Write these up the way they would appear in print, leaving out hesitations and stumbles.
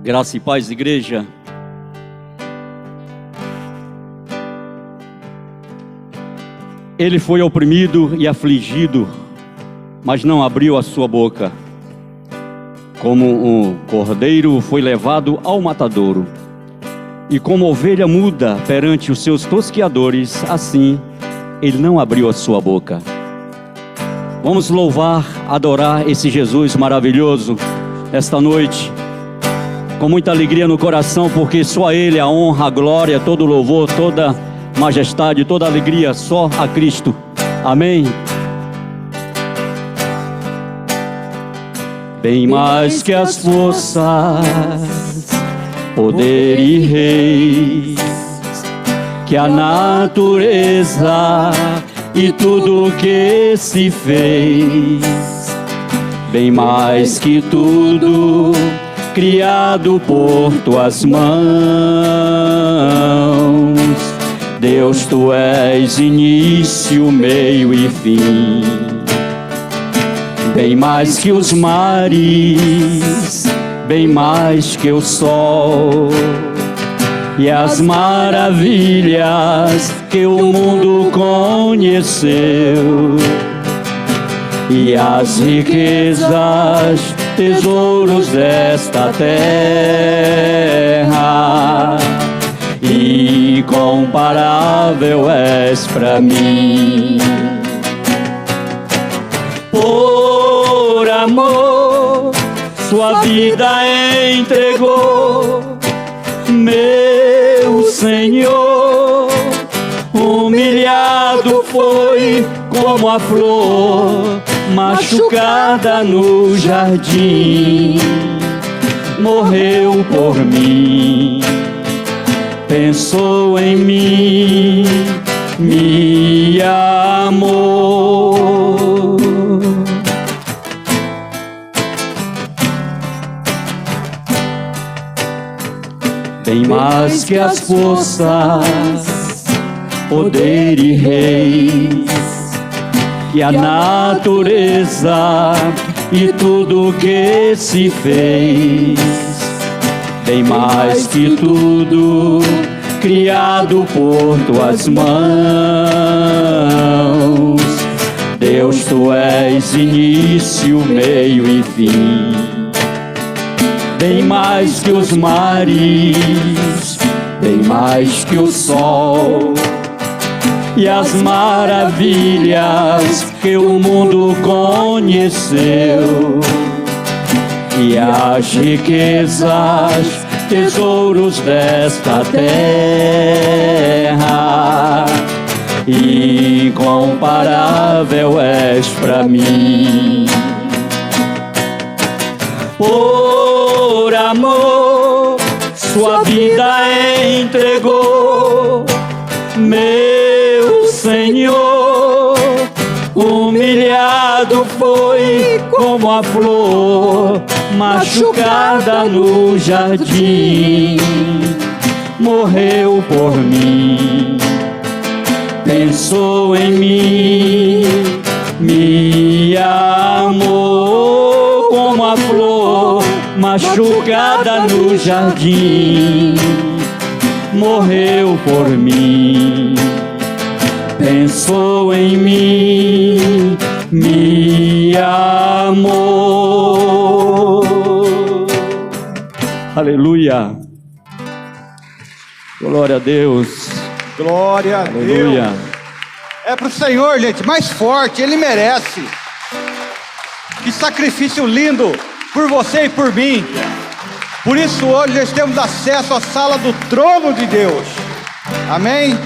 Graça e paz, igreja. Ele foi oprimido e afligido, mas não abriu a sua boca. Como um cordeiro foi levado ao matadouro, e como ovelha muda perante os seus tosqueadores, assim ele não abriu a sua boca. Vamos louvar, adorar esse Jesus maravilhoso esta noite, com muita alegria no coração, porque só a Ele a honra, a glória, todo o louvor, toda majestade, toda alegria, só a Cristo. Amém. Bem mais que as forças, poder e reis, que a natureza e tudo que se fez, bem mais que tudo criado por tuas mãos. Deus, tu és início, meio e fim. Bem mais que os mares, bem mais que o sol, e as maravilhas que o mundo conheceu, e as riquezas, tesouros desta terra, incomparável és pra mim. Por amor, sua vida entregou, meu Senhor. Humilhado foi como a flor machucada no jardim, morreu por mim, pensou em mim, me amou. Bem mais que as forças, poder e reis, e a natureza e tudo que se fez, bem mais que tudo criado por tuas mãos. Deus, tu és início, meio e fim. Bem mais que os mares, bem mais que o sol, e as maravilhas que o mundo conheceu, e as riquezas, tesouros desta terra, incomparável és pra mim. Por amor, sua vida entregou, meu Senhor. Humilhado foi como a flor machucada no jardim, morreu por mim, pensou em mim, me amou como a flor machucada no jardim, morreu por mim, pensou em mim, me amou. Aleluia. Glória a Deus. Glória a Aleluia. Deus. É pro Senhor, gente, mais forte, Ele merece. Que sacrifício lindo por você e por mim. Por isso hoje nós temos acesso à sala do trono de Deus. Amém?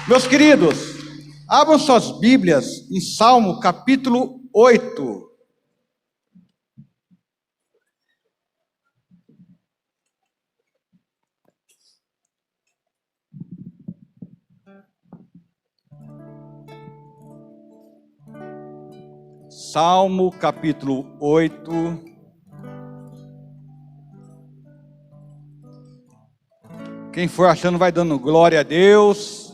Meus queridos, abram suas Bíblias em Salmo capítulo 8. Salmo capítulo 8. Quem for achando vai dando glória a Deus.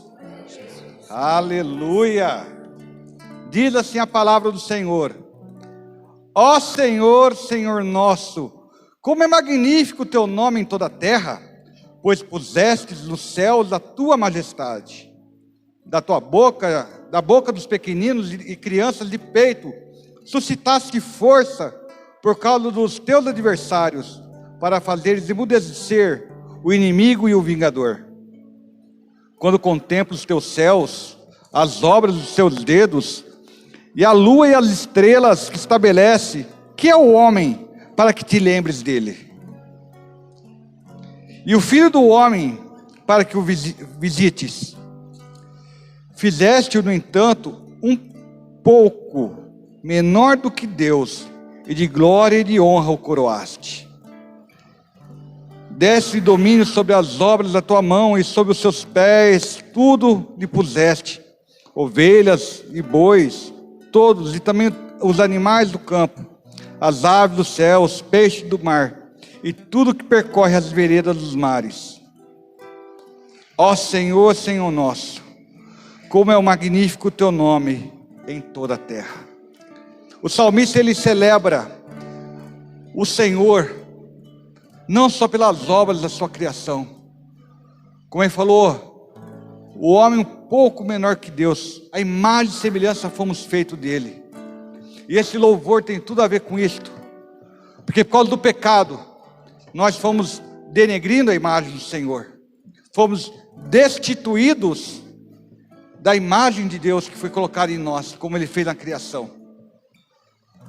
Aleluia. Diz assim a palavra do Senhor: Ó Senhor, Senhor nosso, Como é magnífico o teu nome em toda a terra, pois pusestes nos céus a tua majestade. Da boca dos pequeninos e crianças de peito, suscitaste força por causa dos teus adversários, para fazeres emudecer o inimigo e o vingador. Quando contemplo os teus céus, as obras dos teus dedos, e a lua e as estrelas que estabelece, que é o homem para que te lembres dele? E o filho do homem para que o visites? Fizeste-o, no entanto, um pouco menor do que Deus, e de glória e de honra o coroaste. Deste domínio sobre as obras da tua mão, e sobre os seus pés tudo lhe puseste, ovelhas e bois, todos, e também os animais do campo, as aves do céu, os peixes do mar, e tudo que percorre as veredas dos mares. Ó Senhor, Senhor nosso, como é o magnífico o teu nome em toda a terra. O salmista, ele celebra o Senhor, não só pelas obras da sua criação, como ele falou, o homem um pouco menor que Deus, a imagem e semelhança fomos feitos dele. E esse louvor tem tudo a ver com isto, porque por causa do pecado, nós fomos denegrindo a imagem do Senhor, fomos destituídos da imagem de Deus que foi colocada em nós, como ele fez na criação.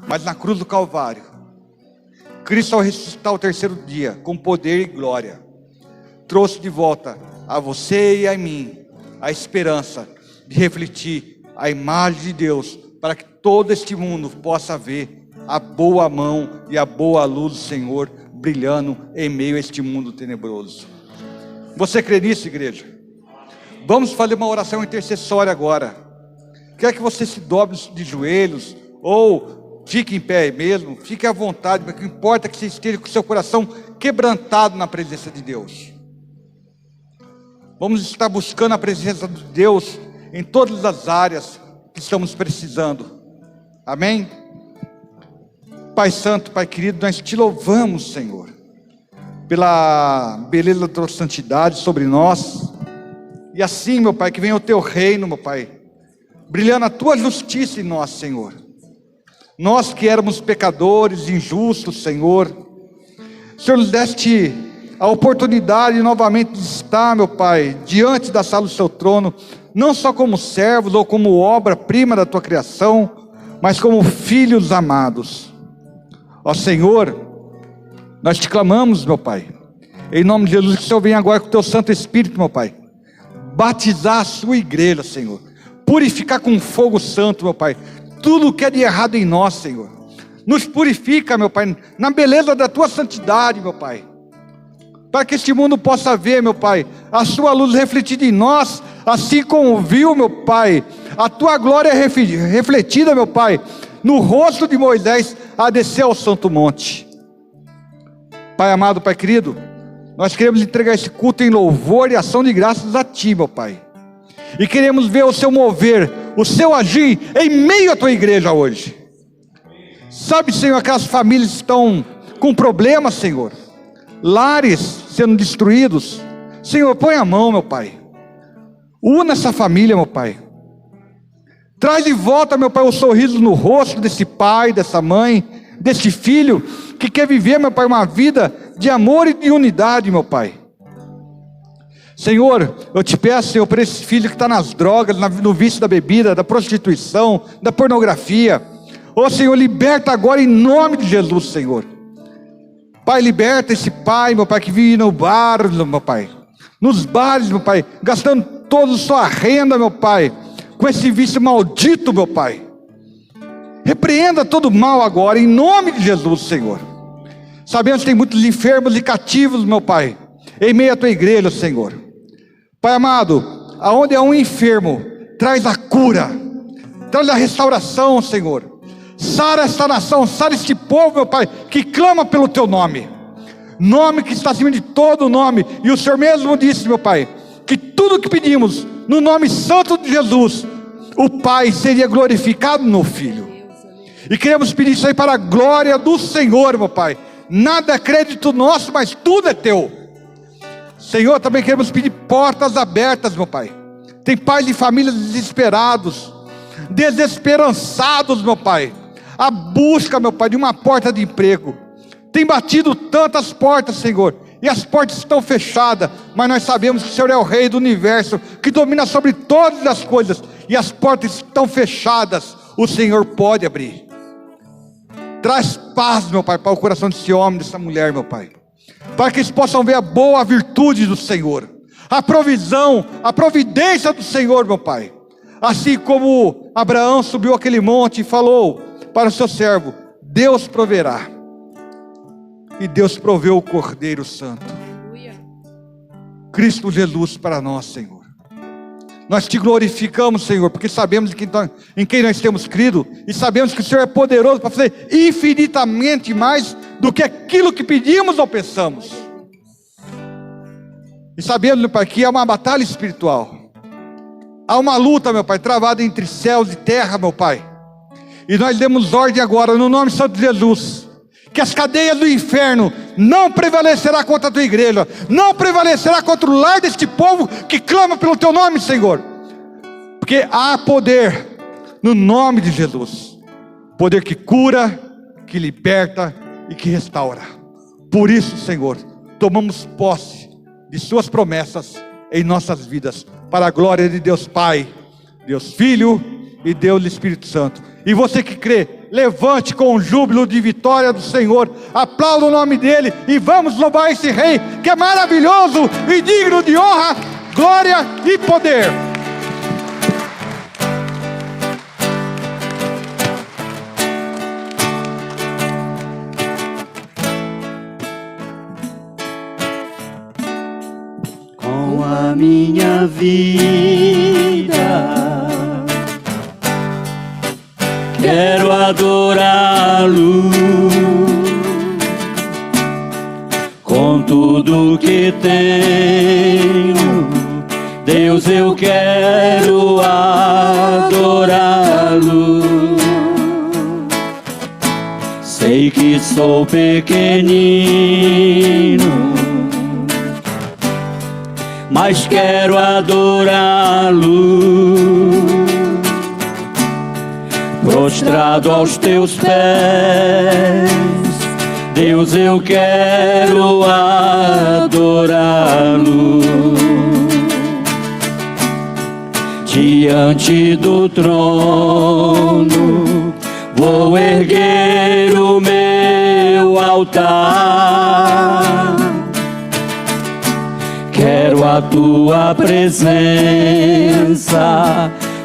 Mas na cruz do Calvário, Cristo, ao ressuscitar o terceiro dia, com poder e glória, trouxe de volta a você e a mim a esperança de refletir a imagem de Deus, para que todo este mundo possa ver a boa mão e a boa luz do Senhor brilhando em meio a este mundo tenebroso. Você crê nisso, igreja? Vamos fazer uma oração intercessória agora. Quer que você se dobre de joelhos, ou fique em pé mesmo, fique à vontade, porque o que importa é que você esteja com o seu coração quebrantado na presença de Deus. Vamos estar buscando a presença de Deus em todas as áreas que estamos precisando. Amém? Pai Santo, Pai querido, nós te louvamos, Senhor, pela beleza da tua santidade sobre nós. E assim, meu Pai, que venha o teu reino, meu Pai, brilhando a tua justiça em nós, Senhor. Nós que éramos pecadores, injustos, Senhor, nos deste a oportunidade novamente de estar, meu Pai, diante da sala do seu trono, não só como servos ou como obra-prima da tua criação, mas como filhos amados. Ó Senhor, nós te clamamos, meu Pai, em nome de Jesus, que o Senhor venha agora com o teu Santo Espírito, meu Pai, batizar a sua igreja, Senhor, purificar com fogo santo, meu Pai, tudo que é de errado em nós, Senhor. Nos purifica, meu Pai, na beleza da tua santidade, meu Pai, para que este mundo possa ver, meu Pai, a sua luz refletida em nós, assim como viu, meu Pai, a tua glória refletida, meu Pai, no rosto de Moisés, a descer ao santo monte. Pai amado, Pai querido, nós queremos entregar esse culto em louvor e ação de graças a Ti, meu Pai, e queremos ver o Seu mover, o Seu agir em meio à Tua igreja hoje. Sabe, Senhor, aquelas famílias que estão com problemas, Senhor, lares sendo destruídos, Senhor, põe a mão, meu Pai, una essa família, meu Pai, traz de volta, meu Pai, o sorriso no rosto desse pai, dessa mãe, desse filho, que quer viver, meu Pai, uma vida de amor e de unidade, meu Pai. Senhor, eu te peço, Senhor, por esse filho que está nas drogas, no vício da bebida, da prostituição, da pornografia. Ô Senhor, liberta agora em nome de Jesus, Senhor. Pai, liberta esse pai, meu Pai, que vive no bar, meu Pai, nos bares, meu Pai, gastando toda a sua renda, meu Pai, com esse vício maldito, meu Pai. Repreenda todo mal agora, em nome de Jesus, Senhor. Sabemos que tem muitos enfermos e cativos, meu Pai, em meio à tua igreja, Senhor. Pai amado, aonde há um enfermo, traz a cura, traz a restauração, Senhor. Sara esta nação, sara este povo, meu Pai, que clama pelo teu nome, nome que está acima de todo nome. E o Senhor mesmo disse, meu Pai, que tudo que pedimos no nome santo de Jesus, o Pai seria glorificado no Filho. E queremos pedir isso aí para a glória do Senhor, meu Pai, nada é crédito nosso, mas tudo é teu. Senhor, também queremos pedir portas abertas, meu Pai. Tem pais de famílias desesperados, desesperançados, meu Pai. A busca, meu Pai, de uma porta de emprego. Tem batido tantas portas, Senhor, e as portas estão fechadas, mas nós sabemos que o Senhor é o Rei do universo, que domina sobre todas as coisas, e as portas estão fechadas, o Senhor pode abrir. Traz paz, meu Pai, para o coração desse homem, dessa mulher, meu Pai, para que eles possam ver a boa virtude do Senhor, a provisão, a providência do Senhor, meu Pai. Assim como Abraão subiu aquele monte e falou para o seu servo: Deus proverá. E Deus proveu o Cordeiro Santo, Cristo Jesus para nós, Senhor. Nós te glorificamos, Senhor, porque sabemos em quem nós temos crido, e sabemos que o Senhor é poderoso para fazer infinitamente mais do que aquilo que pedimos ou pensamos. E sabemos, meu Pai, que há uma batalha espiritual, há uma luta, meu Pai, travada entre céus e terra, meu Pai. E nós demos ordem agora, no nome santo de Jesus, que as cadeias do inferno não prevalecerá contra a tua igreja, não prevalecerá contra o lar deste povo que clama pelo teu nome, Senhor, porque há poder no nome de Jesus, poder que cura, que liberta e que restaura. Por isso, Senhor, tomamos posse de suas promessas em nossas vidas, para a glória de Deus Pai, Deus Filho e Deus Espírito Santo. E você que crê, levante com o júbilo de vitória do Senhor, aplauda o nome dele e vamos louvar esse Rei que é maravilhoso e digno de honra, glória e poder. Com a minha vida quero adorá-lo, com tudo que tenho, Deus, eu quero adorá-lo. Sei que sou pequenino, mas quero adorá-lo, prostrado aos teus pés, Deus, eu quero adorá-lo. Diante do trono vou erguer o meu altar. Quero a tua presença,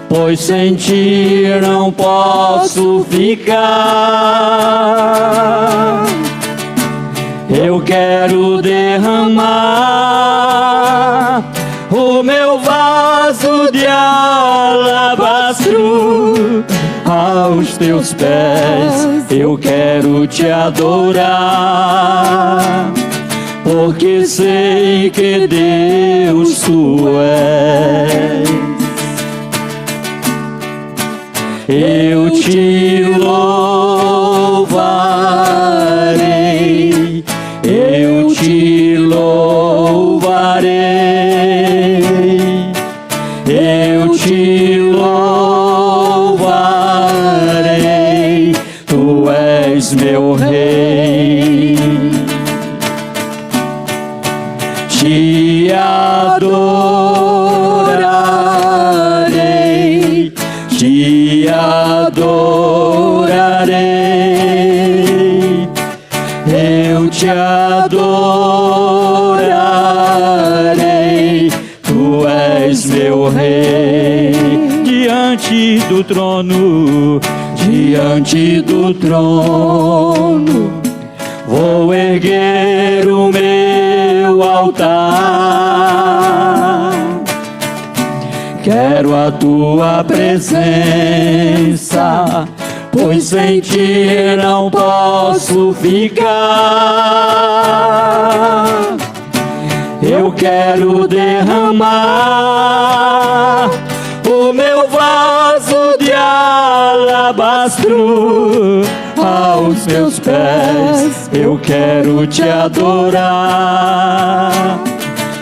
pois sem ti não posso ficar. Eu quero derramar o meu vaso de alabastro aos teus pés. Eu quero te adorar, porque sei que Deus tu és. Eu te louvarei, eu te louvarei, eu te louvarei, tu és meu Rei. Te adorarei, te adorarei, eu te adorarei, tu és meu Rei. Diante do trono, diante do trono, vou erguer o meu altar. Quero a tua presença, pois sem ti não posso ficar. Eu quero derramar o meu vaso de alabastro aos teus pés, eu quero te adorar,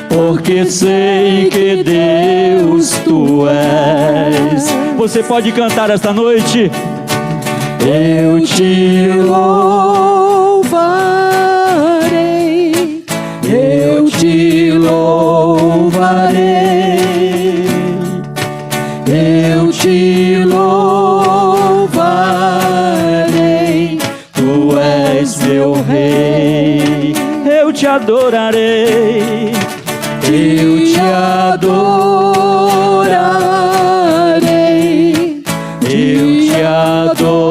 porque sei que Deus tu és. Você pode cantar esta noite. Eu te louvarei, eu te louvarei, eu te louvarei, tu és meu rei. Eu te adorarei, eu te adorarei, eu te adorarei,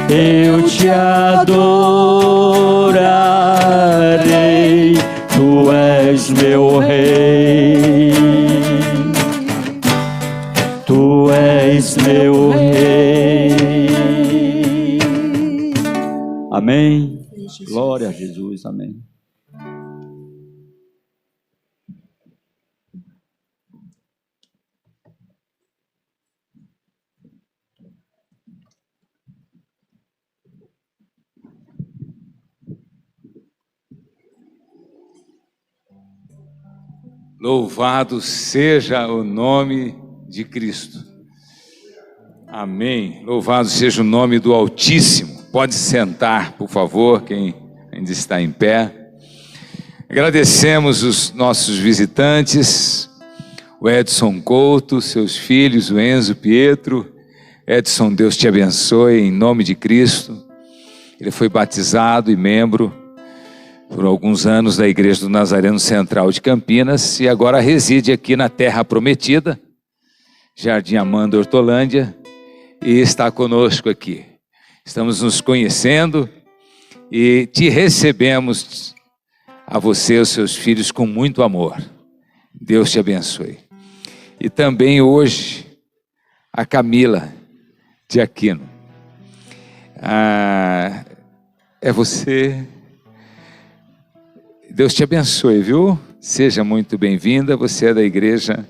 eu te adorarei, tu és meu rei, tu és meu rei. Amém. Glória a Jesus, amém. Louvado seja o nome de Cristo. Amém. Louvado seja o nome do Altíssimo. Pode sentar, por favor, quem ainda está em pé. Agradecemos os nossos visitantes, o Edson Couto, seus filhos, o Enzo, Pietro. Edson, Deus te abençoe em nome de Cristo. Ele foi batizado e membro por alguns anos da Igreja do Nazareno Central de Campinas e agora reside aqui na Terra Prometida, Jardim Amanda, Hortolândia, e está conosco aqui. Estamos nos conhecendo e te recebemos, a você e os seus filhos, com muito amor. Deus te abençoe. E também hoje a Camila de Aquino. É você. Deus te abençoe, viu? Seja muito bem-vinda. Você é da Igreja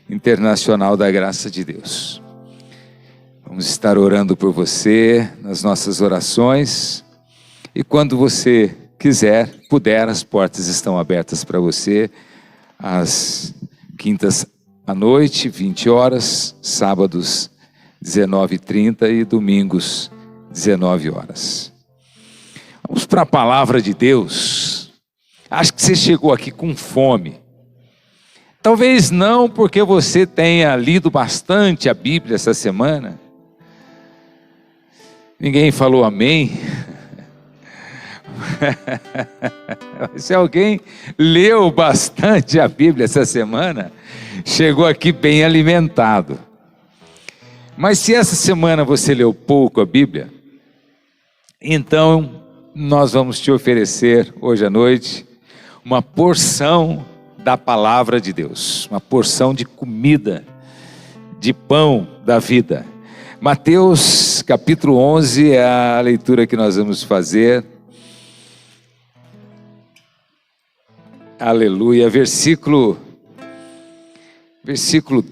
Internacional da Graça de Deus. Vamos estar orando por você nas nossas orações. E quando você quiser, puder, as portas estão abertas para você. Às quintas à noite, 20 horas, sábados, 19h30 e domingos, 19 horas. Vamos para a palavra de Deus. Acho que você chegou aqui com fome. Talvez não porque você tenha lido bastante a Bíblia essa semana. Ninguém falou amém. Se alguém leu bastante a Bíblia essa semana, chegou aqui bem alimentado. Mas se essa semana você leu pouco a Bíblia, então nós vamos te oferecer hoje à noite uma porção da palavra de Deus, uma porção de comida, de pão da vida. Mateus capítulo 11 é a leitura que nós vamos fazer. Aleluia, versículo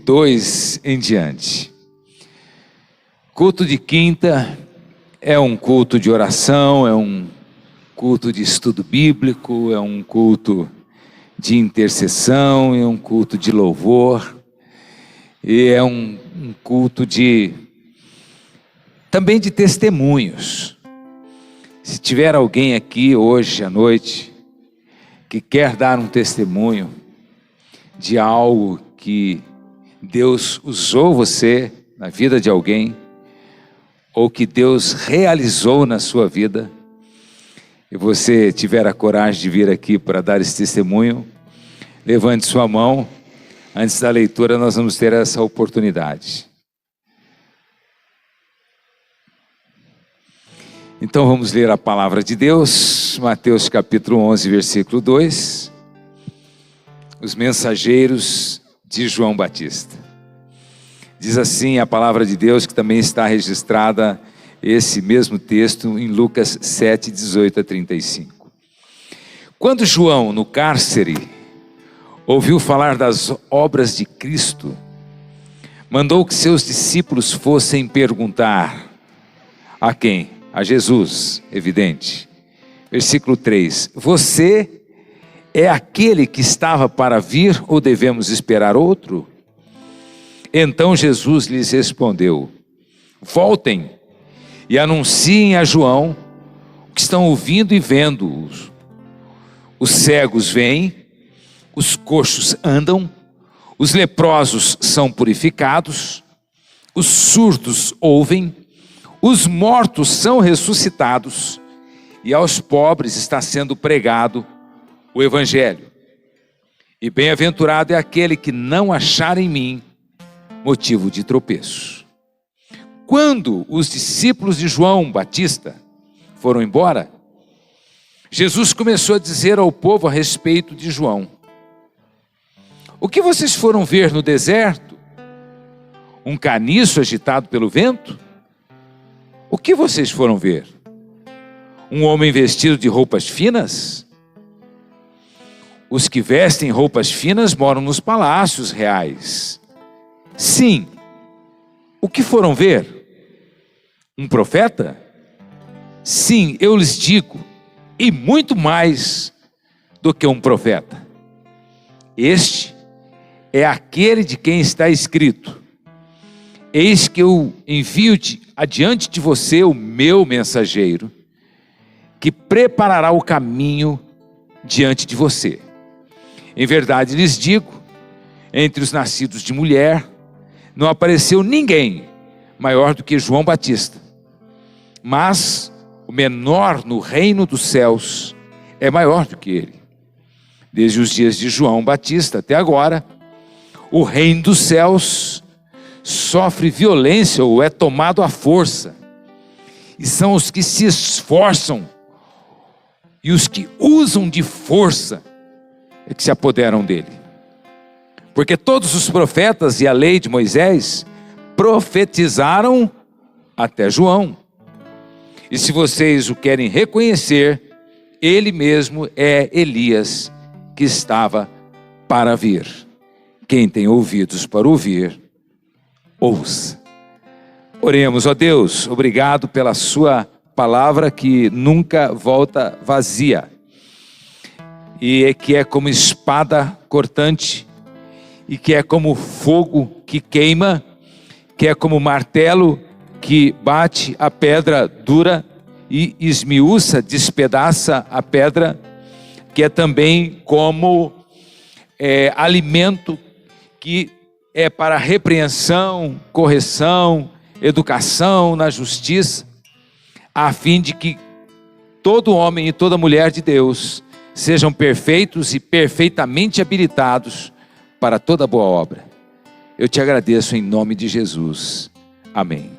2 em diante. Culto de quinta é um culto de oração, é um culto de estudo bíblico, é um culto de intercessão, é um culto de louvor, e é um culto também de testemunhos. Se tiver alguém aqui hoje à noite que quer dar um testemunho de algo que Deus usou você na vida de alguém, ou que Deus realizou na sua vida, e você tiver a coragem de vir aqui para dar esse testemunho, levante sua mão. Antes da leitura nós vamos ter essa oportunidade. Então vamos ler a palavra de Deus, Mateus capítulo 11, versículo 2. Os mensageiros de João Batista. Diz assim a palavra de Deus, que também está registrada, esse mesmo texto, em Lucas 7, 18 a 35. Quando João, no cárcere, ouviu falar das obras de Cristo, mandou que seus discípulos fossem perguntar a quem? A Jesus, evidente. Versículo 3: você é aquele que estava para vir ou devemos esperar outro? Então Jesus lhes respondeu: voltem e anunciem a João o que estão ouvindo e vendo. Os cegos veem, os coxos andam, os leprosos são purificados, os surdos ouvem, os mortos são ressuscitados, e aos pobres está sendo pregado o Evangelho. E bem-aventurado é aquele que não achar em mim motivo de tropeço. Quando os discípulos de João Batista foram embora, Jesus começou a dizer ao povo a respeito de João: o que vocês foram ver no deserto? Um caniço agitado pelo vento? O que vocês foram ver? Um homem vestido de roupas finas? Os que vestem roupas finas moram nos palácios reais. Sim. O que foram ver? Um profeta? Sim, eu lhes digo, e muito mais do que um profeta. Este é aquele de quem está escrito: eis que eu envio adiante de você o meu mensageiro, que preparará o caminho diante de você. Em verdade lhes digo, entre os nascidos de mulher, não apareceu ninguém maior do que João Batista. Mas o menor no reino dos céus é maior do que ele. Desde os dias de João Batista até agora, o reino dos céus sofre violência ou é tomado à força. E são os que se esforçam e os que usam de força é que se apoderam dele. Porque todos os profetas e a lei de Moisés profetizaram até João. E se vocês o querem reconhecer, ele mesmo é Elias que estava para vir. Quem tem ouvidos para ouvir, ouça. Oremos. Ó Deus, obrigado pela sua palavra que nunca volta vazia. E que é como espada cortante, e que é como fogo que queima, que é como martelo que bate a pedra dura e esmiuça, despedaça a pedra, que é também como alimento que é para repreensão, correção, educação na justiça, a fim de que todo homem e toda mulher de Deus sejam perfeitos e perfeitamente habilitados para toda boa obra. Eu te agradeço em nome de Jesus. Amém.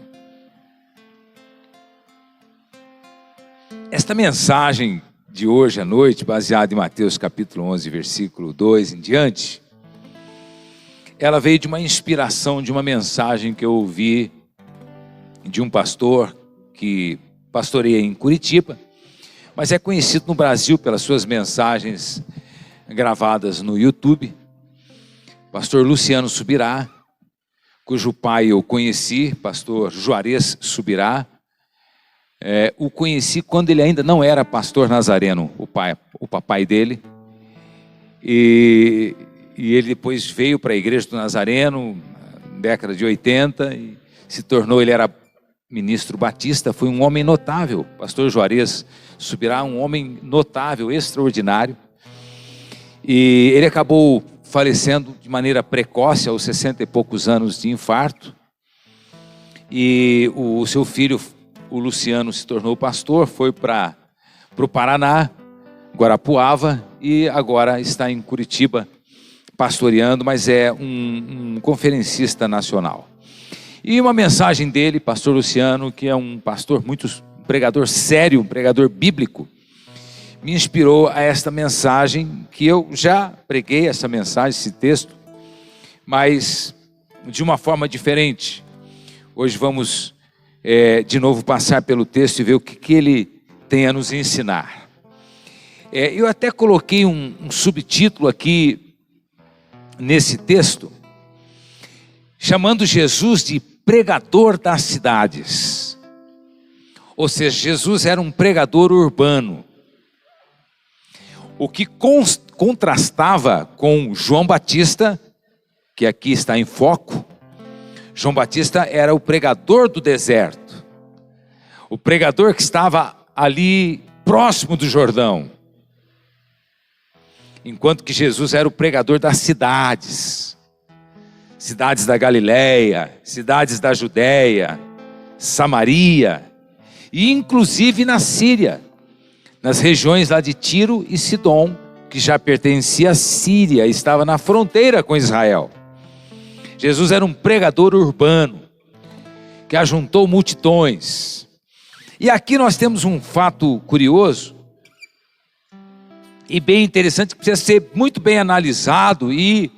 Esta mensagem de hoje à noite, baseada em Mateus capítulo 11, versículo 2 em diante, ela veio de uma inspiração de uma mensagem que eu ouvi de um pastor que pastoreia em Curitiba, mas é conhecido no Brasil pelas suas mensagens gravadas no YouTube. Pastor Luciano Subirá, cujo pai eu conheci, pastor Juarez Subirá. O conheci quando ele ainda não era pastor nazareno, o papai dele. E ele depois veio para a igreja do Nazareno, na década de 80, e ele era ministro batista, foi um homem notável. Pastor Juarez Subirá, um homem notável, extraordinário. E ele acabou falecendo de maneira precoce, aos 60 e poucos anos de infarto. E o seu filho, o Luciano, se tornou pastor, foi para o Paraná, Guarapuava, e agora está em Curitiba pastoreando, mas é um conferencista nacional. E uma mensagem dele, pastor Luciano, que é um pastor um pregador sério, um pregador bíblico, me inspirou a esta mensagem, que eu já preguei essa mensagem, esse texto, mas de uma forma diferente. Hoje vamos de novo passar pelo texto e ver o que ele tem a nos ensinar. Eu até coloquei um subtítulo aqui nesse texto, chamando Jesus de pregador das cidades. Ou seja, Jesus era um pregador urbano, o que contrastava com João Batista, que aqui está em foco. João Batista era o pregador do deserto, o pregador que estava ali próximo do Jordão, enquanto que Jesus era o pregador das cidades, cidades da Galileia, cidades da Judéia, Samaria, e inclusive na Síria, nas regiões lá de Tiro e Sidom, que já pertencia à Síria, estava na fronteira com Israel. Jesus era um pregador urbano, que ajuntou multidões. E aqui nós temos um fato curioso, e bem interessante, que precisa ser muito bem analisado e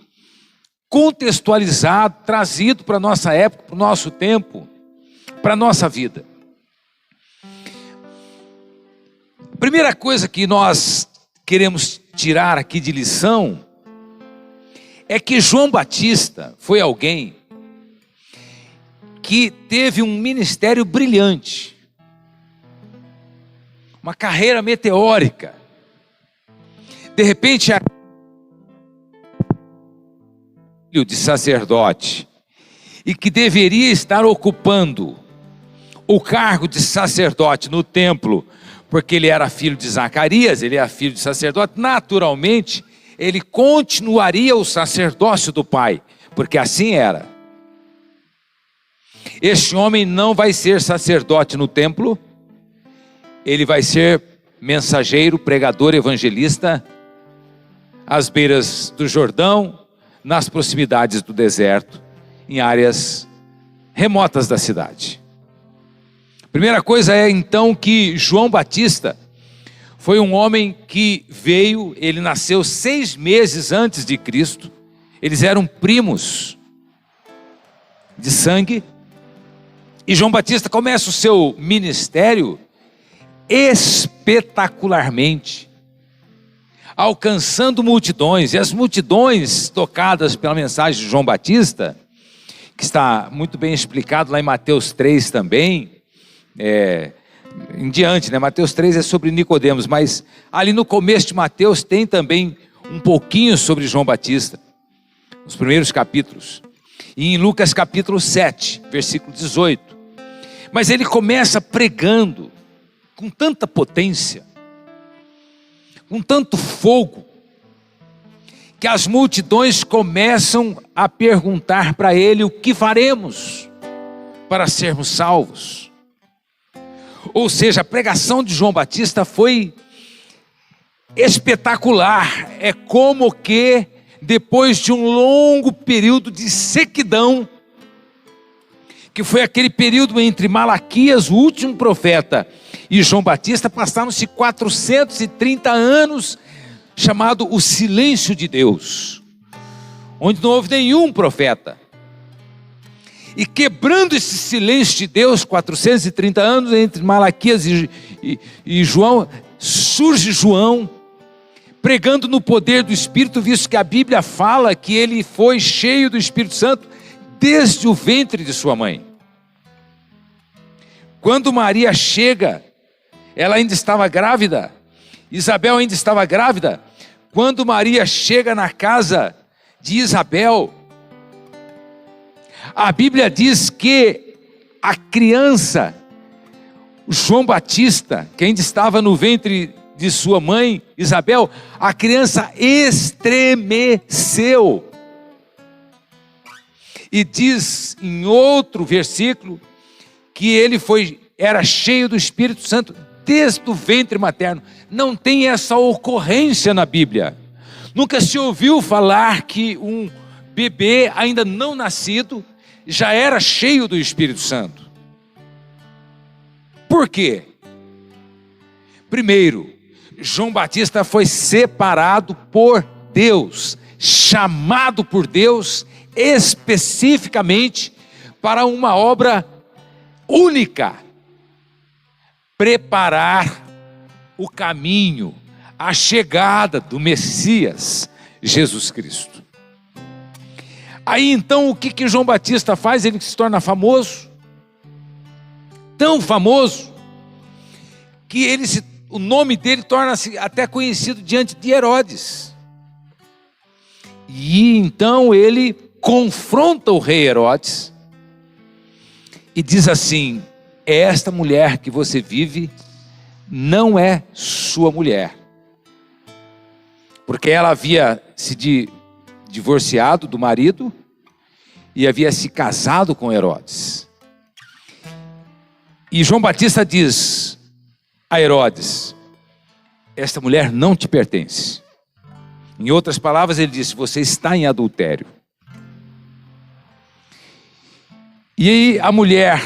contextualizado, trazido para a nossa época, para o nosso tempo, para a nossa vida. Primeira coisa que nós queremos tirar aqui de lição é que João Batista foi alguém que teve um ministério brilhante, uma carreira meteórica. De repente, filho de sacerdote, e que deveria estar ocupando o cargo de sacerdote no templo, porque ele era filho de Zacarias, ele era filho de sacerdote, naturalmente, ele continuaria o sacerdócio do pai, porque assim era. Este homem não vai ser sacerdote no templo, ele vai ser mensageiro, pregador, evangelista, às beiras do Jordão, nas proximidades do deserto, em áreas remotas da cidade. Primeira coisa é então que João Batista foi um homem que veio, ele nasceu 6 meses antes de Cristo, eles eram primos de sangue, e João Batista começa o seu ministério espetacularmente, alcançando multidões, e as multidões tocadas pela mensagem de João Batista, que está muito bem explicado lá em Mateus 3 também, em diante, né? Mateus 3 é sobre Nicodemos, mas ali no começo de Mateus tem também um pouquinho sobre João Batista, nos primeiros capítulos, e em Lucas capítulo 7, versículo 18, mas ele começa pregando com tanta potência, com tanto fogo, que as multidões começam a perguntar para ele: o que faremos para sermos salvos? Ou seja, a pregação de João Batista foi espetacular. É como que depois de um longo período de sequidão, que foi aquele período entre Malaquias, o último profeta, e João Batista, passaram-se 430 anos, chamado o silêncio de Deus, onde não houve nenhum profeta. E quebrando esse silêncio de Deus, 430 anos entre Malaquias e João, surge João, pregando no poder do Espírito, visto que a Bíblia fala que ele foi cheio do Espírito Santo desde o ventre de sua mãe. Quando Maria chega, ela ainda estava grávida, Isabel ainda estava grávida. Quando Maria chega na casa de Isabel, a Bíblia diz que a criança, João Batista, que ainda estava no ventre de sua mãe, Isabel, a criança estremeceu. E diz em outro versículo que ele era cheio do Espírito Santo desde o ventre materno. Não tem essa ocorrência na Bíblia. Nunca se ouviu falar que um bebê ainda não nascido já era cheio do Espírito Santo. Por quê? Primeiro, João Batista foi separado por Deus, chamado por Deus especificamente para uma obra única: preparar o caminho, a chegada do Messias, Jesus Cristo. Aí então o que João Batista faz? Ele se torna famoso, tão famoso, que o nome dele torna-se até conhecido diante de Herodes. E então ele confronta o rei Herodes e diz assim: esta mulher que você vive não é sua mulher, porque ela havia se divorciado do marido e havia se casado com Herodes. E João Batista diz a Herodes: esta mulher não te pertence. Em outras palavras, ele disse: você está em adultério. E aí a mulher,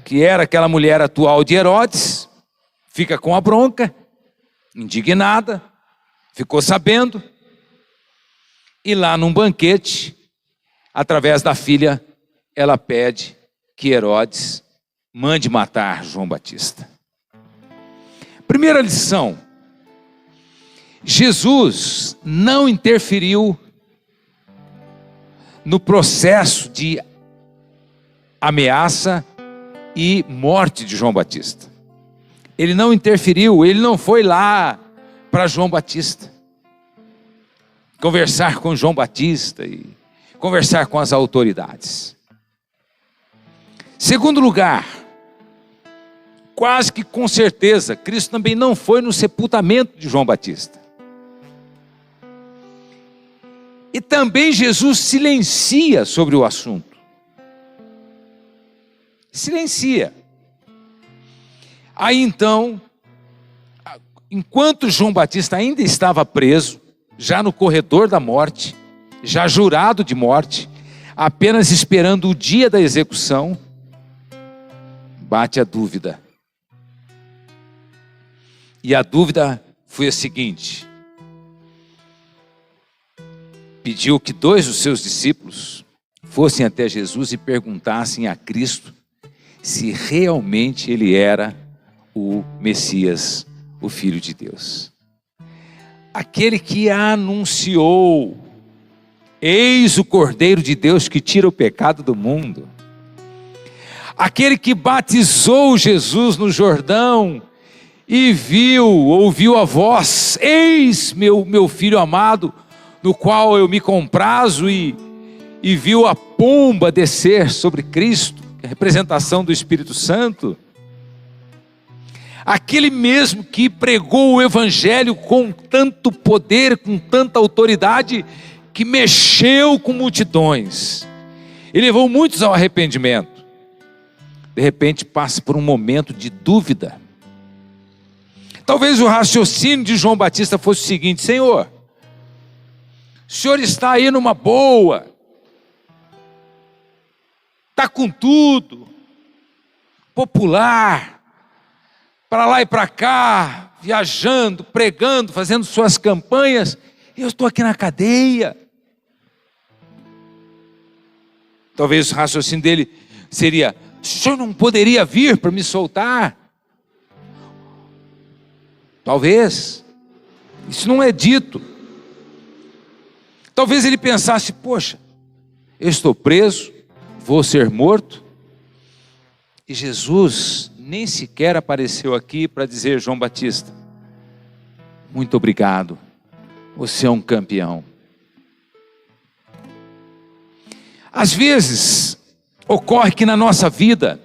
que era aquela mulher atual de Herodes, fica com a bronca, indignada, ficou sabendo, e lá num banquete, através da filha, ela pede que Herodes mande matar João Batista. Primeira lição: Jesus não interferiu no processo de ameaça e morte de João Batista. Ele não interferiu, ele não foi lá para João Batista conversar com João Batista e conversar com as autoridades. Segundo lugar, quase que com certeza, Cristo também não foi no sepultamento de João Batista. E também Jesus silencia sobre o assunto. Silencia. Aí então, enquanto João Batista ainda estava preso, já no corredor da morte, já jurado de morte, apenas esperando o dia da execução, bate a dúvida. E a dúvida foi a seguinte: pediu que 2 dos seus discípulos fossem até Jesus e perguntassem a Cristo se realmente ele era o Messias, o Filho de Deus. Aquele que anunciou: eis o Cordeiro de Deus que tira o pecado do mundo. Aquele que batizou Jesus no Jordão e ouviu a voz: eis meu filho amado, no qual eu me comprazo, e viu a pomba descer sobre Cristo, a representação do Espírito Santo. Aquele mesmo que pregou o Evangelho com tanto poder, com tanta autoridade, que mexeu com multidões e levou muitos ao arrependimento, de repente passa por um momento de dúvida. Talvez o raciocínio de João Batista fosse o seguinte: Senhor, o Senhor está aí numa boa, está com tudo, popular, para lá e para cá, viajando, pregando, fazendo suas campanhas, e eu estou aqui na cadeia. Talvez o raciocínio dele seria: o Senhor não poderia vir para me soltar? Talvez. Isso não é dito. Talvez ele pensasse: poxa, eu estou preso, vou ser morto, e Jesus nem sequer apareceu aqui para dizer: João Batista, muito obrigado, você é um campeão. Às vezes, ocorre que na nossa vida,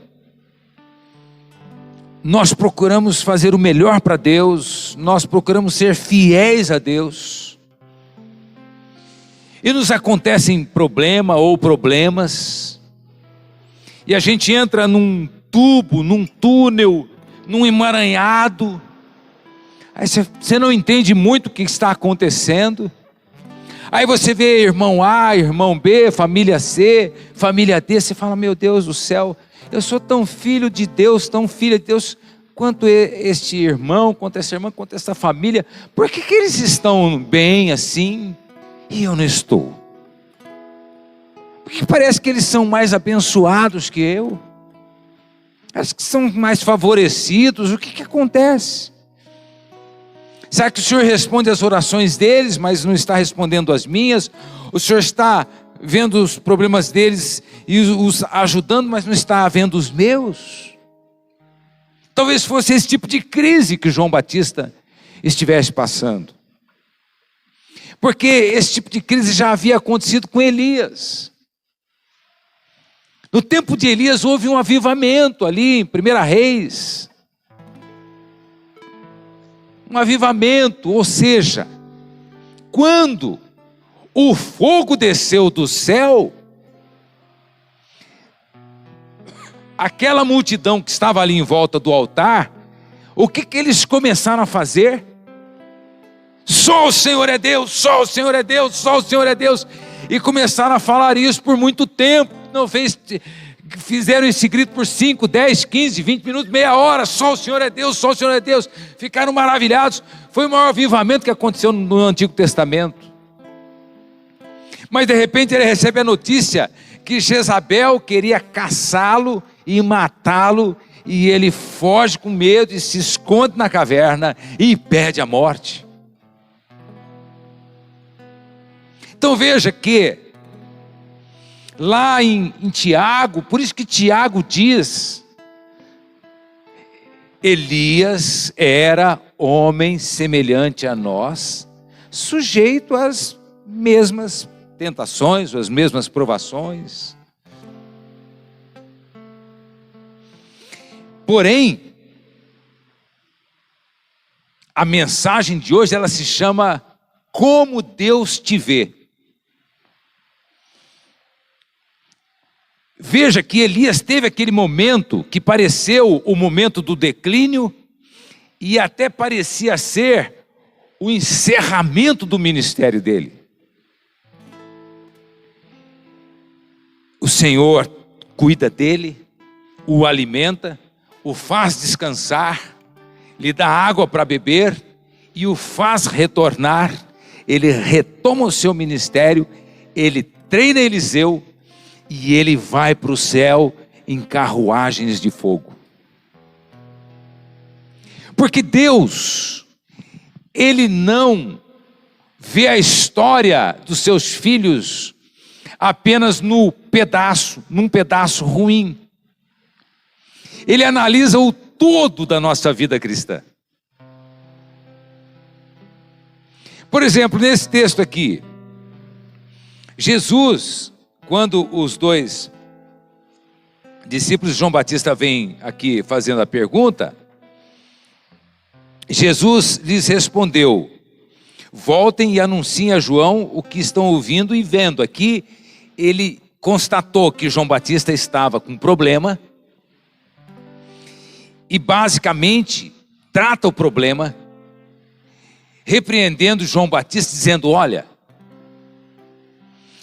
nós procuramos fazer o melhor para Deus, nós procuramos ser fiéis a Deus, e nos acontecem problema ou problemas, e a gente entra num tubo, num túnel, num emaranhado, aí você não entende muito o que está acontecendo. Aí você vê irmão A, irmão B, família C, família D, você fala: meu Deus do céu, eu sou tão filho de Deus, tão filha de Deus, quanto este irmão, quanto essa irmã, quanto essa família. Por que eles estão bem assim e eu não estou? Porque parece que eles são mais abençoados que eu, parece que são mais favorecidos. O que acontece? Será que o Senhor responde às orações deles, mas não está respondendo às minhas? O Senhor está vendo os problemas deles e os ajudando, mas não está vendo os meus. Talvez fosse esse tipo de crise que João Batista estivesse passando. Porque esse tipo de crise já havia acontecido com Elias. No tempo de Elias houve um avivamento ali em 1 Reis. Um avivamento, ou seja, quando o fogo desceu do céu, aquela multidão que estava ali em volta do altar, o que eles começaram a fazer? Só o Senhor é Deus, só o Senhor é Deus, só o Senhor é Deus. E começaram a falar isso por muito tempo. Fizeram esse grito por 5, 10, 15, 20 minutos, meia hora. Só o Senhor é Deus, só o Senhor é Deus. Ficaram maravilhados. Foi o maior avivamento que aconteceu no Antigo Testamento. Mas de repente ele recebe a notícia que Jezabel queria caçá-lo e matá-lo, e ele foge com medo e se esconde na caverna e pede a morte. Então veja que lá em Tiago, por isso que Tiago diz, Elias era homem semelhante a nós, sujeito às mesmas tentações, às mesmas provações. Porém, a mensagem de hoje, ela se chama Como Deus Te Vê. Veja que Elias teve aquele momento que pareceu o momento do declínio e até parecia ser o encerramento do ministério dele. O Senhor cuida dele, o alimenta, o faz descansar, lhe dá água para beber e o faz retornar. Ele retoma o seu ministério, ele treina Eliseu e ele vai para o céu em carruagens de fogo. Porque Deus, Ele não vê a história dos seus filhos apenas num pedaço ruim. Ele analisa o todo da nossa vida cristã. Por exemplo, nesse texto aqui, Jesus, quando os dois discípulos de João Batista vêm aqui fazendo a pergunta, Jesus lhes respondeu: voltem e anunciem a João o que estão ouvindo e vendo. Aqui ele constatou que João Batista estava com problema e basicamente trata o problema, repreendendo João Batista, dizendo: olha,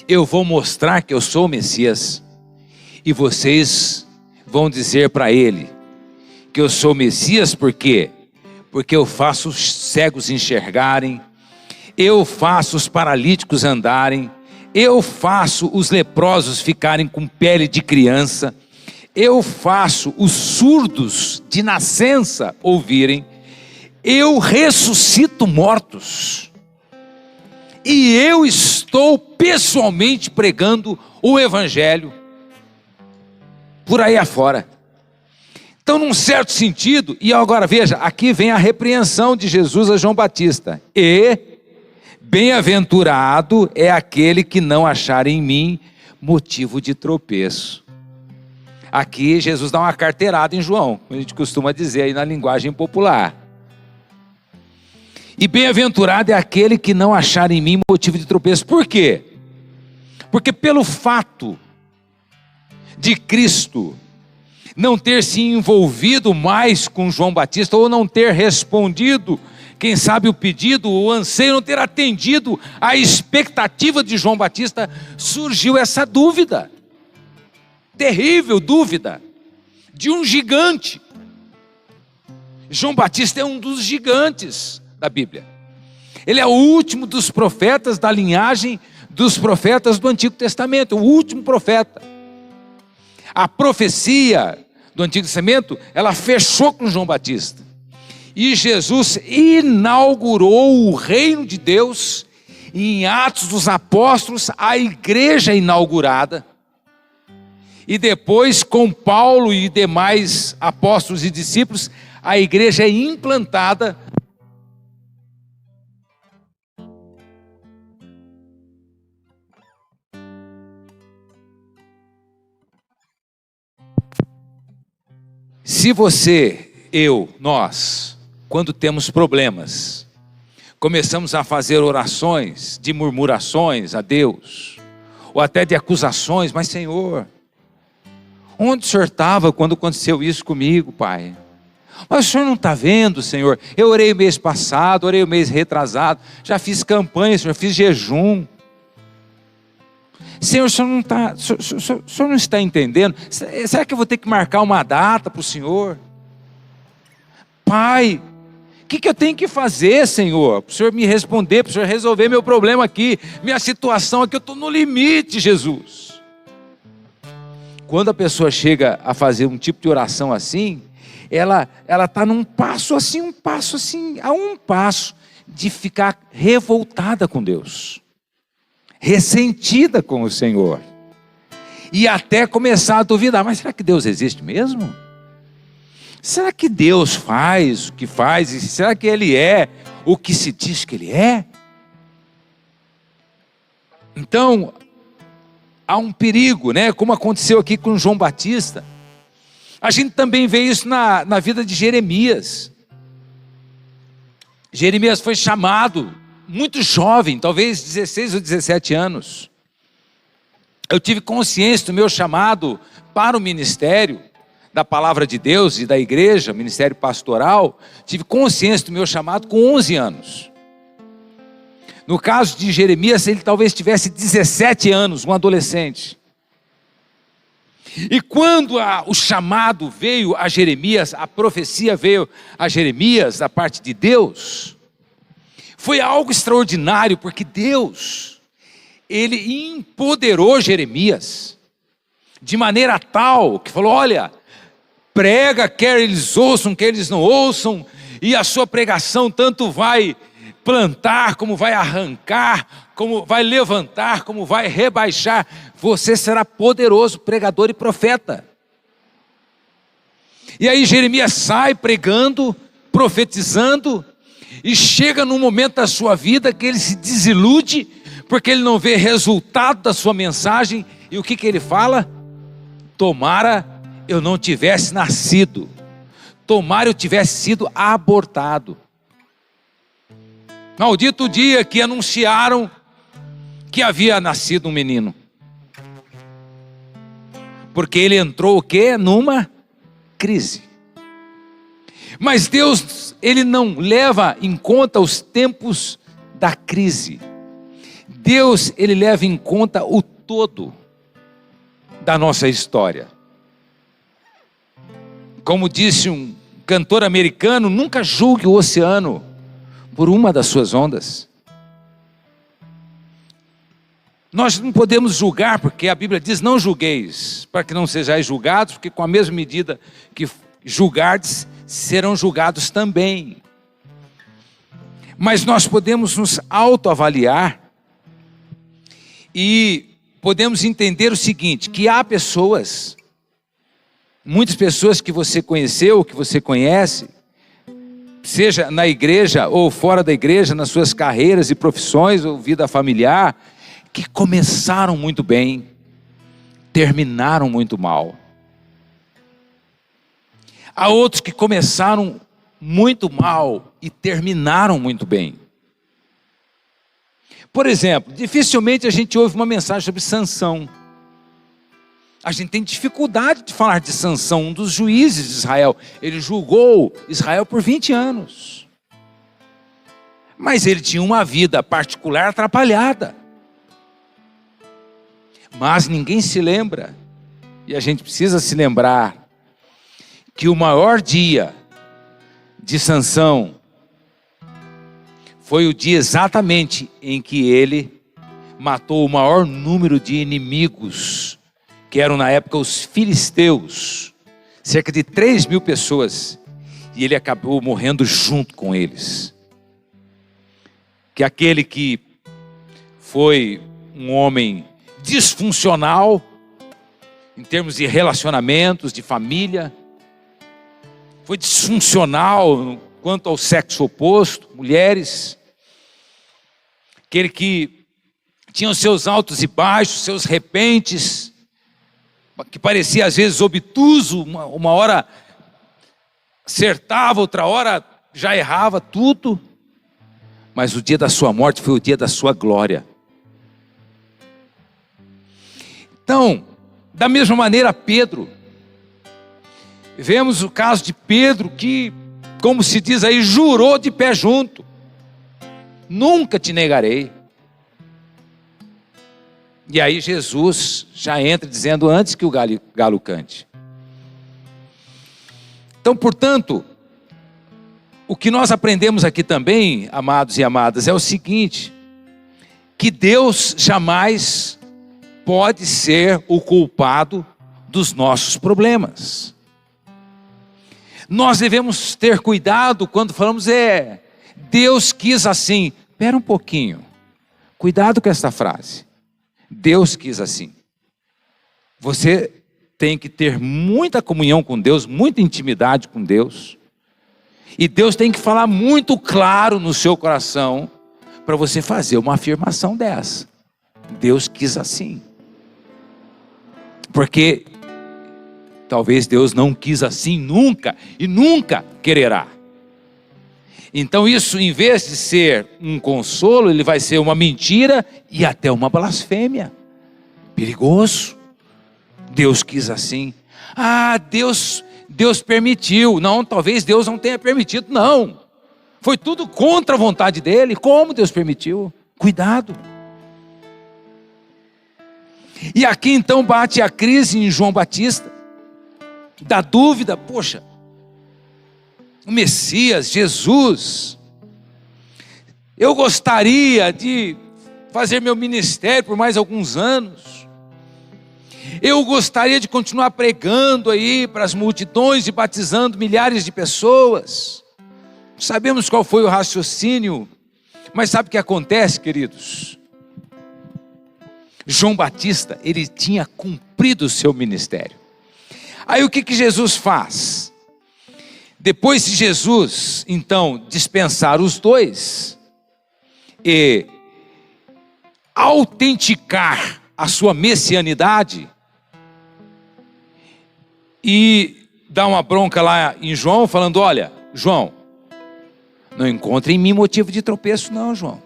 eu vou mostrar que eu sou o Messias, e vocês vão dizer para ele que eu sou o Messias. Por quê? Porque eu faço os cegos enxergarem, eu faço os paralíticos andarem, eu faço os leprosos ficarem com pele de criança, eu faço os surdos de nascença ouvirem, eu ressuscito mortos, e eu estou pessoalmente pregando o Evangelho por aí afora. Então, num certo sentido, e agora veja, aqui vem a repreensão de Jesus a João Batista: e bem-aventurado é aquele que não achar em mim motivo de tropeço. Aqui Jesus dá uma carteirada em João, como a gente costuma dizer aí na linguagem popular. E bem-aventurado é aquele que não achar em mim motivo de tropeço. Por quê? Porque pelo fato de Cristo não ter se envolvido mais com João Batista, ou não ter respondido, quem sabe, o pedido, o anseio, não ter atendido a expectativa de João Batista, surgiu essa dúvida, terrível dúvida, de um gigante. João Batista é um dos gigantes da Bíblia. Ele é o último dos profetas da linhagem dos profetas do Antigo Testamento, o último profeta. A profecia do Antigo Testamento, ela fechou com João Batista. E Jesus inaugurou o reino de Deus E em Atos dos Apóstolos, a igreja é inaugurada. E depois, com Paulo e demais apóstolos e discípulos, a igreja é implantada. Se você, nós, quando temos problemas, começamos a fazer orações de murmurações a Deus, ou até de acusações, mas Senhor, onde o Senhor estava quando aconteceu isso comigo, Pai? Mas o Senhor não está vendo, Senhor? Eu orei o mês passado, orei o mês retrasado, já fiz campanha, Senhor, fiz jejum. Senhor, o Senhor não está entendendo? Será que eu vou ter que marcar uma data para o Senhor? Pai, o que eu tenho que fazer, Senhor? Para o Senhor me responder, para o Senhor resolver meu problema aqui, minha situação aqui, eu estou no limite, Jesus. Quando a pessoa chega a fazer um tipo de oração assim, ela está num passo assim, a um passo de ficar revoltada com Deus, ressentida com o Senhor, e até começar a duvidar, mas será que Deus existe mesmo? Será que Deus faz o que faz? E será que Ele é o que se diz que Ele é? Então, há um perigo, né? Como aconteceu aqui com João Batista. A gente também vê isso na vida de Jeremias. Jeremias foi chamado muito jovem, talvez 16 ou 17 anos. Eu tive consciência do meu chamado para o ministério da palavra de Deus e da igreja, ministério pastoral. Tive consciência do meu chamado com 11 anos. No caso de Jeremias, ele talvez tivesse 17 anos, um adolescente. E quando o chamado veio a Jeremias, a profecia veio a Jeremias da parte de Deus, foi algo extraordinário, porque Deus, Ele empoderou Jeremias, de maneira tal, que falou, olha, prega, quer eles ouçam, quer eles não ouçam, e a sua pregação tanto vai plantar, como vai arrancar, como vai levantar, como vai rebaixar, você será poderoso pregador e profeta. E aí Jeremias sai pregando, profetizando, e chega num momento da sua vida que ele se desilude, porque ele não vê resultado da sua mensagem, e o que ele fala? Tomara eu não tivesse nascido, tomara eu tivesse sido abortado. Maldito o dia que anunciaram que havia nascido um menino. Porque ele entrou o quê? Numa crise. Mas Deus, Ele não leva em conta os tempos da crise. Deus, Ele leva em conta o todo da nossa história. Como disse um cantor americano, nunca julgue o oceano por uma das suas ondas. Nós não podemos julgar, porque a Bíblia diz, não julgueis, para que não sejais julgados, porque com a mesma medida que julgardes, serão julgados também. Mas nós podemos nos autoavaliar e podemos entender o seguinte, que há pessoas, muitas pessoas que você conheceu, que você conhece, seja na igreja ou fora da igreja, nas suas carreiras e profissões ou vida familiar, que começaram muito bem, terminaram muito mal. Há outros que começaram muito mal e terminaram muito bem. Por exemplo, dificilmente a gente ouve uma mensagem sobre Sansão. A gente tem dificuldade de falar de Sansão, um dos juízes de Israel. Ele julgou Israel por 20 anos. Mas ele tinha uma vida particular atrapalhada. Mas ninguém se lembra, e a gente precisa se lembrar, que o maior dia de Sansão foi o dia exatamente em que ele matou o maior número de inimigos, que eram na época os filisteus, cerca de 3.000 pessoas, e ele acabou morrendo junto com eles. Que aquele que foi um homem disfuncional em termos de relacionamentos, de família. Foi disfuncional quanto ao sexo oposto, mulheres. Aquele que tinha os seus altos e baixos, seus repentes, que parecia às vezes obtuso, uma hora acertava, outra hora já errava tudo. Mas o dia da sua morte foi o dia da sua glória. Então, da mesma maneira, Pedro. Vemos o caso de Pedro que, como se diz aí, jurou de pé junto: nunca te negarei. E aí Jesus já entra dizendo antes que o galo cante. Então, portanto, o que nós aprendemos aqui também, amados e amadas, é o seguinte: que Deus jamais pode ser o culpado dos nossos problemas. Nós devemos ter cuidado quando falamos, Deus quis assim. Espera um pouquinho, cuidado com essa frase. Deus quis assim. Você tem que ter muita comunhão com Deus, muita intimidade com Deus. E Deus tem que falar muito claro no seu coração para você fazer uma afirmação dessa. Deus quis assim. Porque talvez Deus não quis assim nunca e nunca quererá. Então isso, em vez de ser um consolo, ele vai ser uma mentira e até uma blasfêmia. Perigoso. Deus quis assim. Deus permitiu. Não, talvez Deus não tenha permitido, não. Foi tudo contra a vontade dele. Como Deus permitiu? Cuidado. E aqui então bate a crise em João Batista, da dúvida: poxa, o Messias, Jesus, eu gostaria de fazer meu ministério por mais alguns anos, eu gostaria de continuar pregando aí para as multidões e batizando milhares de pessoas. Sabemos qual foi o raciocínio, mas sabe o que acontece, queridos? João Batista, ele tinha cumprido o seu ministério. Aí o que Jesus faz? Depois de Jesus, então, dispensar os dois e autenticar a sua messianidade e dar uma bronca lá em João, falando: olha, João, não encontre em mim motivo de tropeço não, João.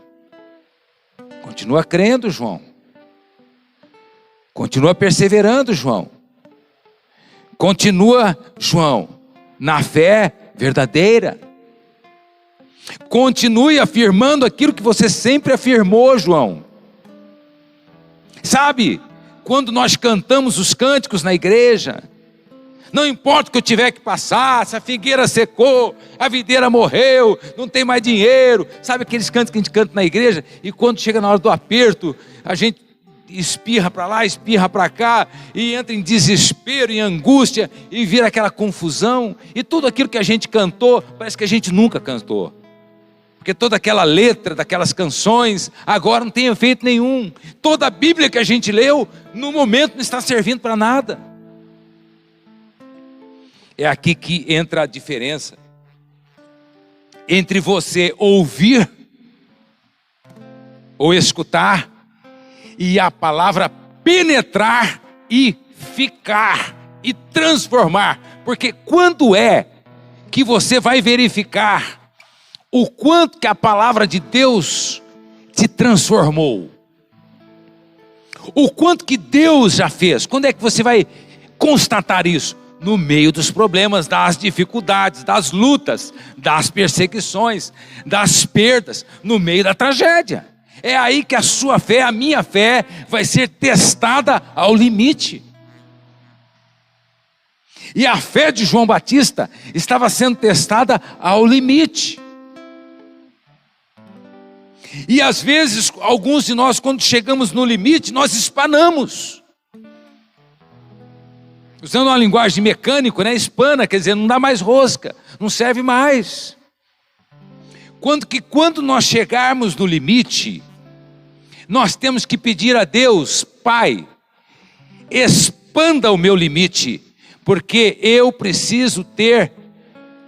Continua crendo, João. Continua perseverando, João. Continua, João, na fé verdadeira. Continue afirmando aquilo que você sempre afirmou, João. Sabe, quando nós cantamos os cânticos na igreja, não importa o que eu tiver que passar, se a figueira secou, a videira morreu, não tem mais dinheiro. Sabe aqueles cantos que a gente canta na igreja e quando chega na hora do aperto, a gente espirra para lá, espirra para cá e entra em desespero, em angústia e vira aquela confusão, e tudo aquilo que a gente cantou parece que a gente nunca cantou, porque toda aquela letra daquelas canções agora não tem efeito nenhum. Toda a Bíblia que a gente leu no momento não está servindo para nada. É aqui que entra a diferença entre você ouvir ou escutar e a palavra penetrar e ficar e transformar. Porque quando é que você vai verificar o quanto que a palavra de Deus te transformou? O quanto que Deus já fez? Quando é que você vai constatar isso? No meio dos problemas, das dificuldades, das lutas, das perseguições, das perdas, no meio da tragédia. É aí que a sua fé, a minha fé, vai ser testada ao limite. E a fé de João Batista estava sendo testada ao limite. E às vezes, alguns de nós, quando chegamos no limite, nós espanamos. Usando uma linguagem de mecânico, né? Espana, quer dizer, não dá mais rosca, não serve mais. Quando nós chegarmos no limite, Nós temos que pedir a Deus: Pai, expanda o meu limite, porque eu preciso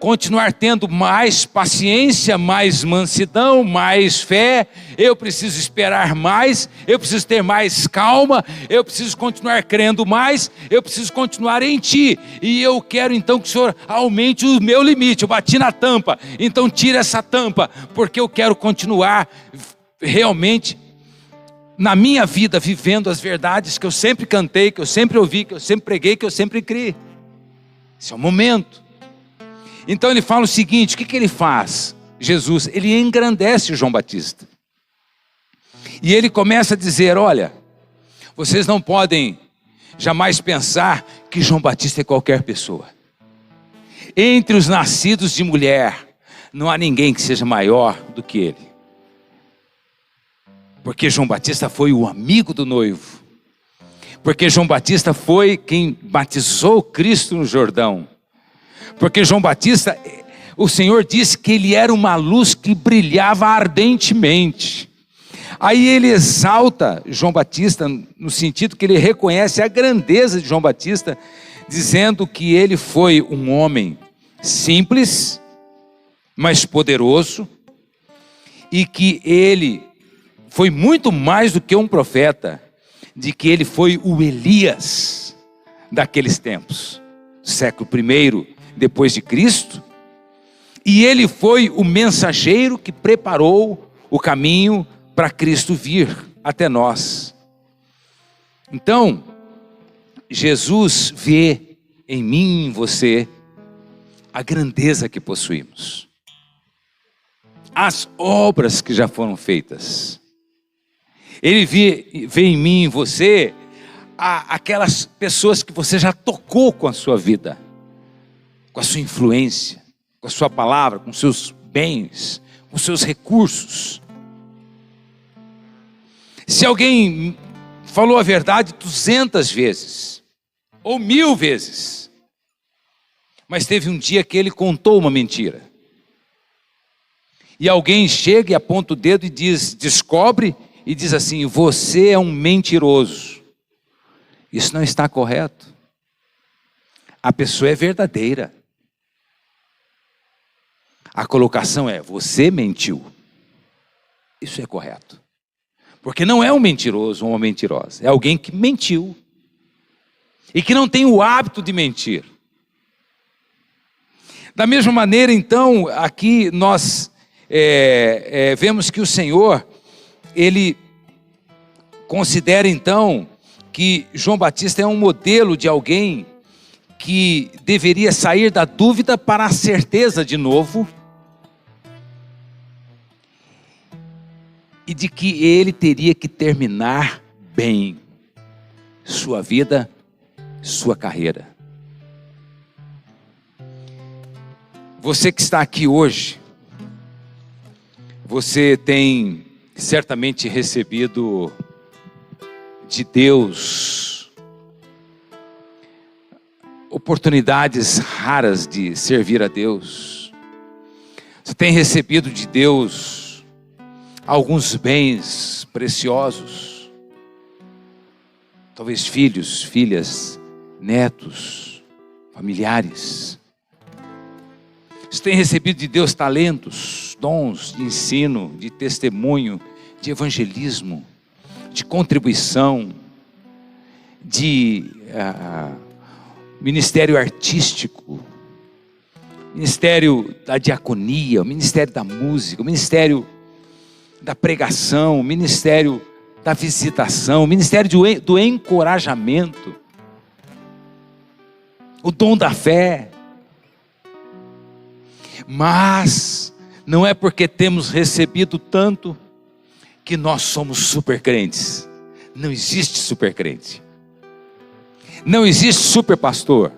continuar tendo mais paciência, mais mansidão, mais fé. Eu preciso esperar mais, eu preciso ter mais calma, eu preciso continuar crendo mais, eu preciso continuar em Ti. E eu quero então que o Senhor aumente o meu limite. Eu bati na tampa, então tira essa tampa, porque eu quero continuar realmente na minha vida vivendo as verdades que eu sempre cantei, que eu sempre ouvi, que eu sempre preguei, que eu sempre criei. Esse é o momento. Então ele fala o seguinte: o que ele faz? Jesus, ele engrandece João Batista. E ele começa a dizer: olha, vocês não podem jamais pensar que João Batista é qualquer pessoa. Entre os nascidos de mulher, não há ninguém que seja maior do que ele. Porque João Batista foi o amigo do noivo. Porque João Batista foi quem batizou Cristo no Jordão. Porque João Batista, o Senhor disse que ele era uma luz que brilhava ardentemente. Aí ele exalta João Batista no sentido que ele reconhece a grandeza de João Batista, dizendo que ele foi um homem simples, mas poderoso, e que ele foi muito mais do que um profeta, de que ele foi o Elias daqueles tempos, século I depois de Cristo, e ele foi o mensageiro que preparou o caminho para Cristo vir até nós. Então, Jesus vê em mim e em você a grandeza que possuímos, as obras que já foram feitas. Ele vê em mim e em você aquelas pessoas que você já tocou com a sua vida, com a sua influência, com a sua palavra, com seus bens, com seus recursos. Se alguém falou a verdade 200 vezes, ou 1000 vezes, mas teve um dia que ele contou uma mentira, e alguém chega e aponta o dedo e descobre e diz assim: você é um mentiroso. Isso não está correto. A pessoa é verdadeira. A colocação é: você mentiu. Isso é correto. Porque não é um mentiroso ou uma mentirosa. É alguém que mentiu. E que não tem o hábito de mentir. Da mesma maneira, então, aqui nós vemos que o Senhor, ele considera então que João Batista é um modelo de alguém que deveria sair da dúvida para a certeza de novo, e de que ele teria que terminar bem sua vida, sua carreira. Você que está aqui hoje, você tem certamente recebido de Deus oportunidades raras de servir a Deus. Você tem recebido de Deus alguns bens preciosos, talvez filhos, filhas, netos, familiares. Você tem recebido de Deus talentos, dons de ensino, de testemunho, de evangelismo, de contribuição, de ministério artístico, ministério da diaconia, o ministério da música, o ministério da pregação, o ministério da visitação, o ministério do encorajamento, o dom da fé. Mas não é porque temos recebido tanto que nós somos super crentes. Não existe super crente. Não existe super pastor.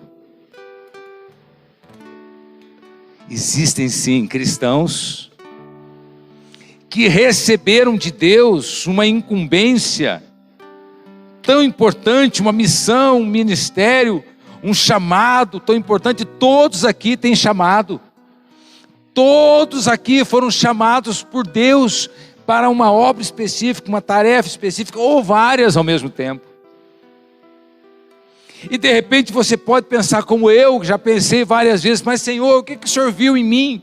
Existem sim cristãos que receberam de Deus uma incumbência tão importante, uma missão, um ministério, um chamado tão importante. Todos aqui têm chamado. Todos aqui foram chamados por Deus para uma obra específica, uma tarefa específica, ou várias ao mesmo tempo. E de repente você pode pensar como eu, já pensei várias vezes, mas Senhor, o que o Senhor viu em mim?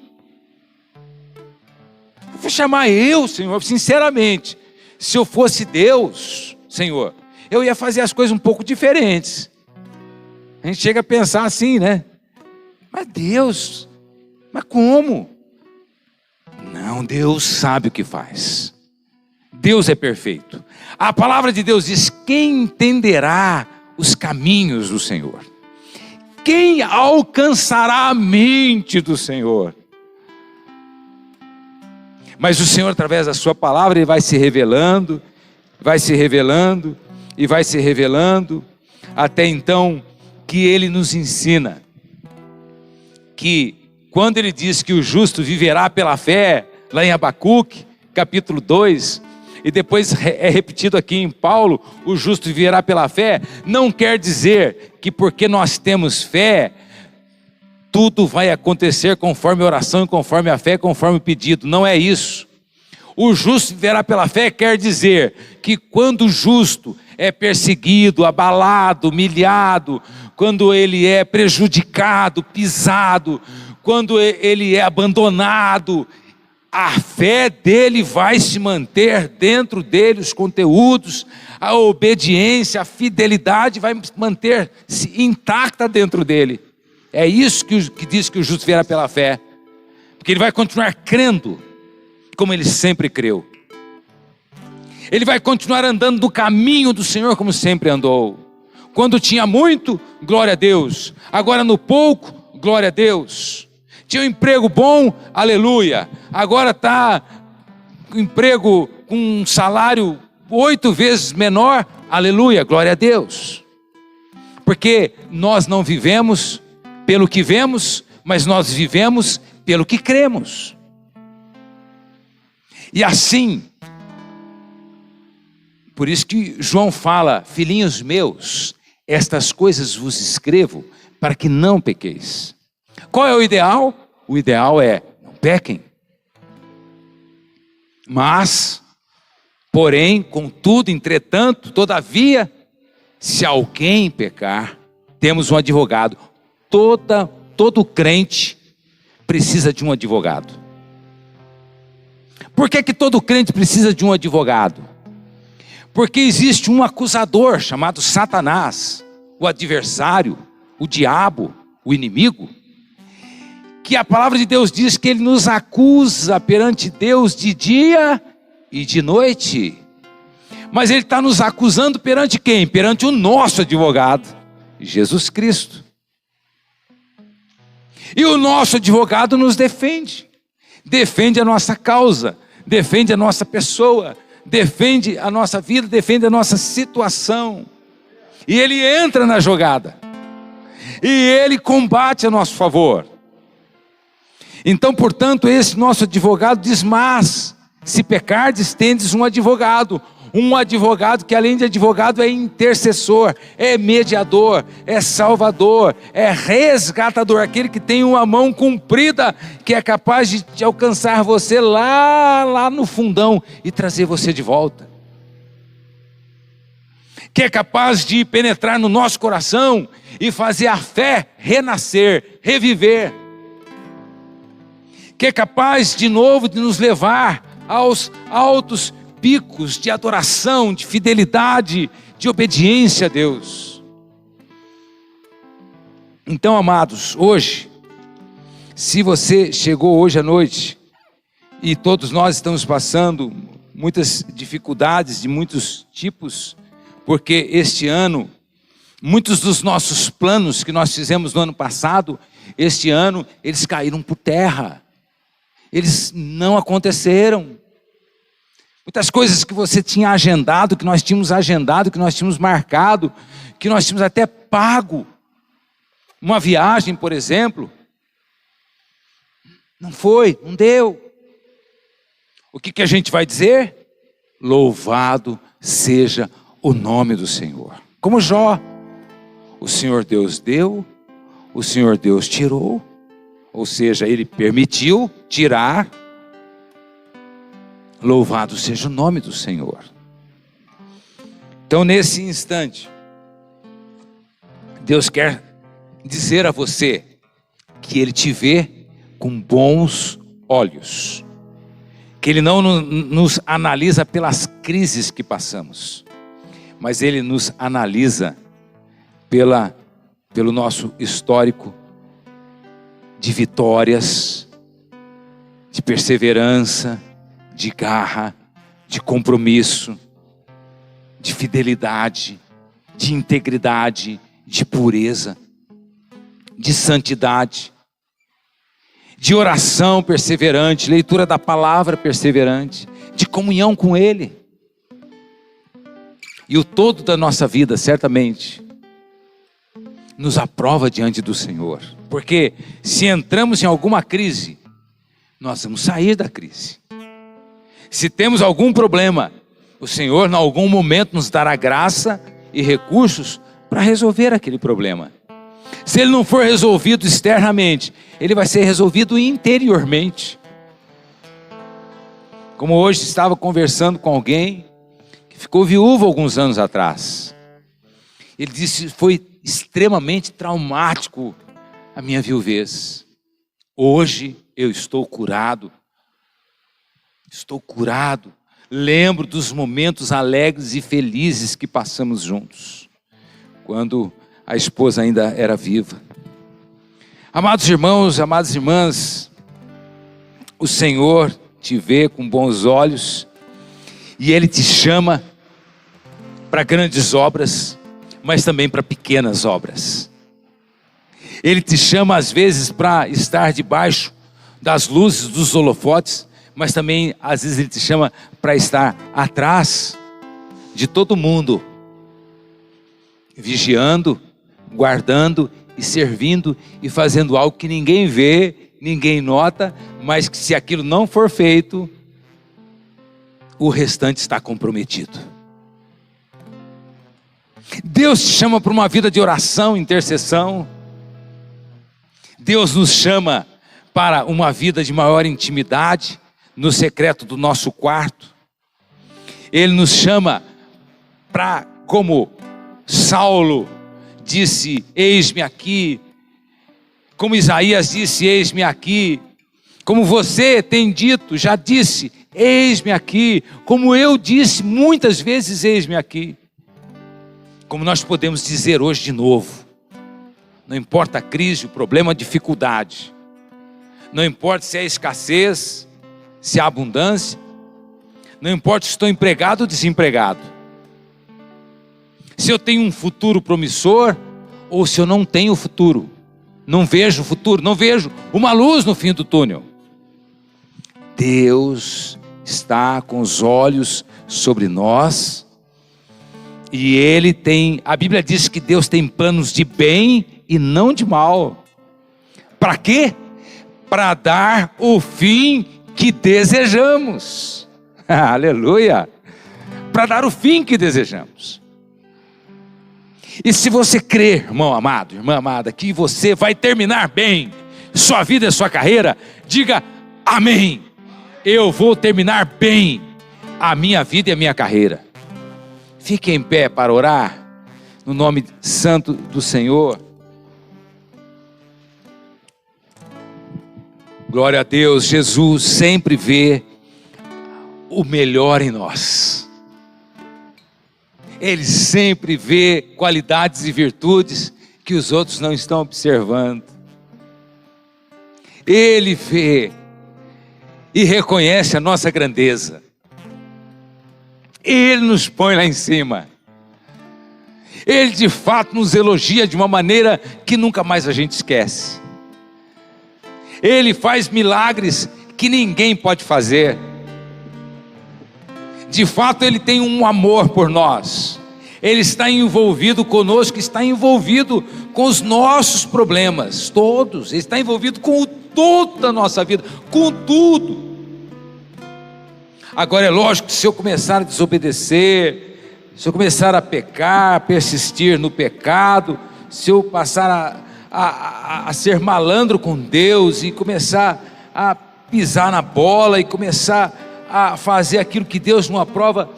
Eu vou chamar eu, Senhor, sinceramente, se eu fosse Deus, Senhor, eu ia fazer as coisas um pouco diferentes. A gente chega a pensar assim, né? Mas Deus, mas como? Não, Deus sabe o que faz. Deus é perfeito. A palavra de Deus diz: quem entenderá os caminhos do Senhor? Quem alcançará a mente do Senhor? Mas o Senhor, através da sua palavra, Ele vai se revelando, vai se revelando e vai se revelando, até então que Ele nos ensina que quando Ele diz que o justo viverá pela fé, lá em Abacuque, capítulo 2, e depois é repetido aqui em Paulo, o justo viverá pela fé, não quer dizer que porque nós temos fé, tudo vai acontecer conforme a oração, conforme a fé, conforme o pedido. Não é isso. O justo viverá pela fé quer dizer que quando o justo é perseguido, abalado, humilhado, quando ele é prejudicado, pisado, quando ele é abandonado, a fé dele vai se manter dentro dele, os conteúdos, a obediência, a fidelidade vai manter-se intacta dentro dele. É isso que diz que o justo viverá pela fé, porque ele vai continuar crendo como ele sempre creu. Ele vai continuar andando no caminho do Senhor como sempre andou. Quando tinha muito, glória a Deus. Agora no pouco, glória a Deus. Tinha um emprego bom, aleluia. Agora está com emprego com um salário 8 vezes menor, aleluia, glória a Deus. Porque nós não vivemos pelo que vemos, mas nós vivemos pelo que cremos. E assim, por isso que João fala: filhinhos meus, estas coisas vos escrevo para que não pequeis. Qual é o ideal? O ideal é: não pequem. Mas, porém, contudo, entretanto, todavia, se alguém pecar, temos um advogado. Todo crente precisa de um advogado. Por que todo crente precisa de um advogado? Porque existe um acusador chamado Satanás, o adversário, o diabo, o inimigo, que a palavra de Deus diz que ele nos acusa perante Deus de dia e de noite. Mas ele está nos acusando perante quem? Perante o nosso advogado, Jesus Cristo. E o nosso advogado nos defende. Defende a nossa causa, defende a nossa pessoa, defende a nossa vida, defende a nossa situação. E ele entra na jogada. E ele combate a nosso favor. Então, portanto, esse nosso advogado diz: mas, se pecardes, tendes um advogado que além de advogado é intercessor, é mediador, é salvador, é resgatador, aquele que tem uma mão comprida, que é capaz de alcançar você lá no fundão e trazer você de volta, que é capaz de penetrar no nosso coração e fazer a fé renascer, reviver, que é capaz de novo de nos levar aos altos picos de adoração, de fidelidade, de obediência a Deus. Então, amados, hoje, se você chegou hoje à noite, e todos nós estamos passando muitas dificuldades de muitos tipos, porque este ano, muitos dos nossos planos que nós fizemos no ano passado, este ano, eles caíram por terra, eles não aconteceram. Muitas coisas que você tinha agendado, que nós tínhamos agendado, que nós tínhamos marcado, que nós tínhamos até pago. Uma viagem, por exemplo, não foi, não deu. O que a gente vai dizer? Louvado seja o nome do Senhor. Como Jó, o Senhor Deus deu, o Senhor Deus tirou, ou seja, Ele permitiu tirar, Louvado seja o nome do Senhor. Então, nesse instante, Deus quer dizer a você que Ele te vê com bons olhos, que Ele não nos analisa pelas crises que passamos, mas Ele nos analisa pelo nosso histórico de vitórias, de perseverança, de garra, de compromisso, de fidelidade, de integridade, de pureza, de santidade, de oração perseverante, leitura da palavra perseverante, de comunhão com Ele. E o todo da nossa vida, certamente, nos aprova diante do Senhor. Porque se entramos em alguma crise, nós vamos sair da crise. Se temos algum problema, o Senhor, em algum momento, nos dará graça e recursos para resolver aquele problema. Se ele não for resolvido externamente, ele vai ser resolvido interiormente. Como hoje estava conversando com alguém que ficou viúvo alguns anos atrás. Ele disse: foi extremamente traumático a minha viuvez. Hoje eu estou curado. Estou curado. Lembro dos momentos alegres e felizes que passamos juntos, quando a esposa ainda era viva. Amados irmãos, amadas irmãs, o Senhor te vê com bons olhos e Ele te chama para grandes obras, mas também para pequenas obras. Ele te chama às vezes para estar debaixo das luzes dos holofotes, mas também às vezes Ele te chama para estar atrás de todo mundo, vigiando, guardando e servindo e fazendo algo que ninguém vê, ninguém nota, mas que se aquilo não for feito, o restante está comprometido. Deus te chama para uma vida de oração, intercessão. Deus nos chama para uma vida de maior intimidade, no secreto do nosso quarto. Ele nos chama para, como Saulo disse: eis-me aqui. Como Isaías disse: eis-me aqui. Como você tem dito, já disse: eis-me aqui. Como eu disse muitas vezes: eis-me aqui. Como nós podemos dizer hoje de novo: não importa a crise, o problema, a dificuldade, não importa se é escassez, se há abundância, não importa se estou empregado ou desempregado, se eu tenho um futuro promissor ou se eu não tenho futuro, não vejo futuro, não vejo uma luz no fim do túnel. Deus está com os olhos sobre nós e Ele tem, a Bíblia diz que Deus tem planos de bem e não de mal. Para quê? Para dar o fim que desejamos. Aleluia! Para dar o fim que desejamos. E se você crer, irmão amado, irmã amada, que você vai terminar bem sua vida e sua carreira, diga amém. Eu vou terminar bem a minha vida e a minha carreira. Fique em pé para orar no nome santo do Senhor. Glória a Deus. Jesus sempre vê o melhor em nós. Ele sempre vê qualidades e virtudes que os outros não estão observando. Ele vê e reconhece a nossa grandeza. Ele nos põe lá em cima. Ele de fato nos elogia de uma maneira que nunca mais a gente esquece. Ele faz milagres que ninguém pode fazer. De fato, Ele tem um amor por nós. Ele está envolvido conosco, está envolvido com os nossos problemas, todos. Ele está envolvido com o todo da nossa vida, com tudo. Agora é lógico que se eu começar a desobedecer, se eu começar a pecar, a persistir no pecado, se eu passar a ser malandro com Deus e começar a pisar na bola e começar a fazer aquilo que Deus não aprova,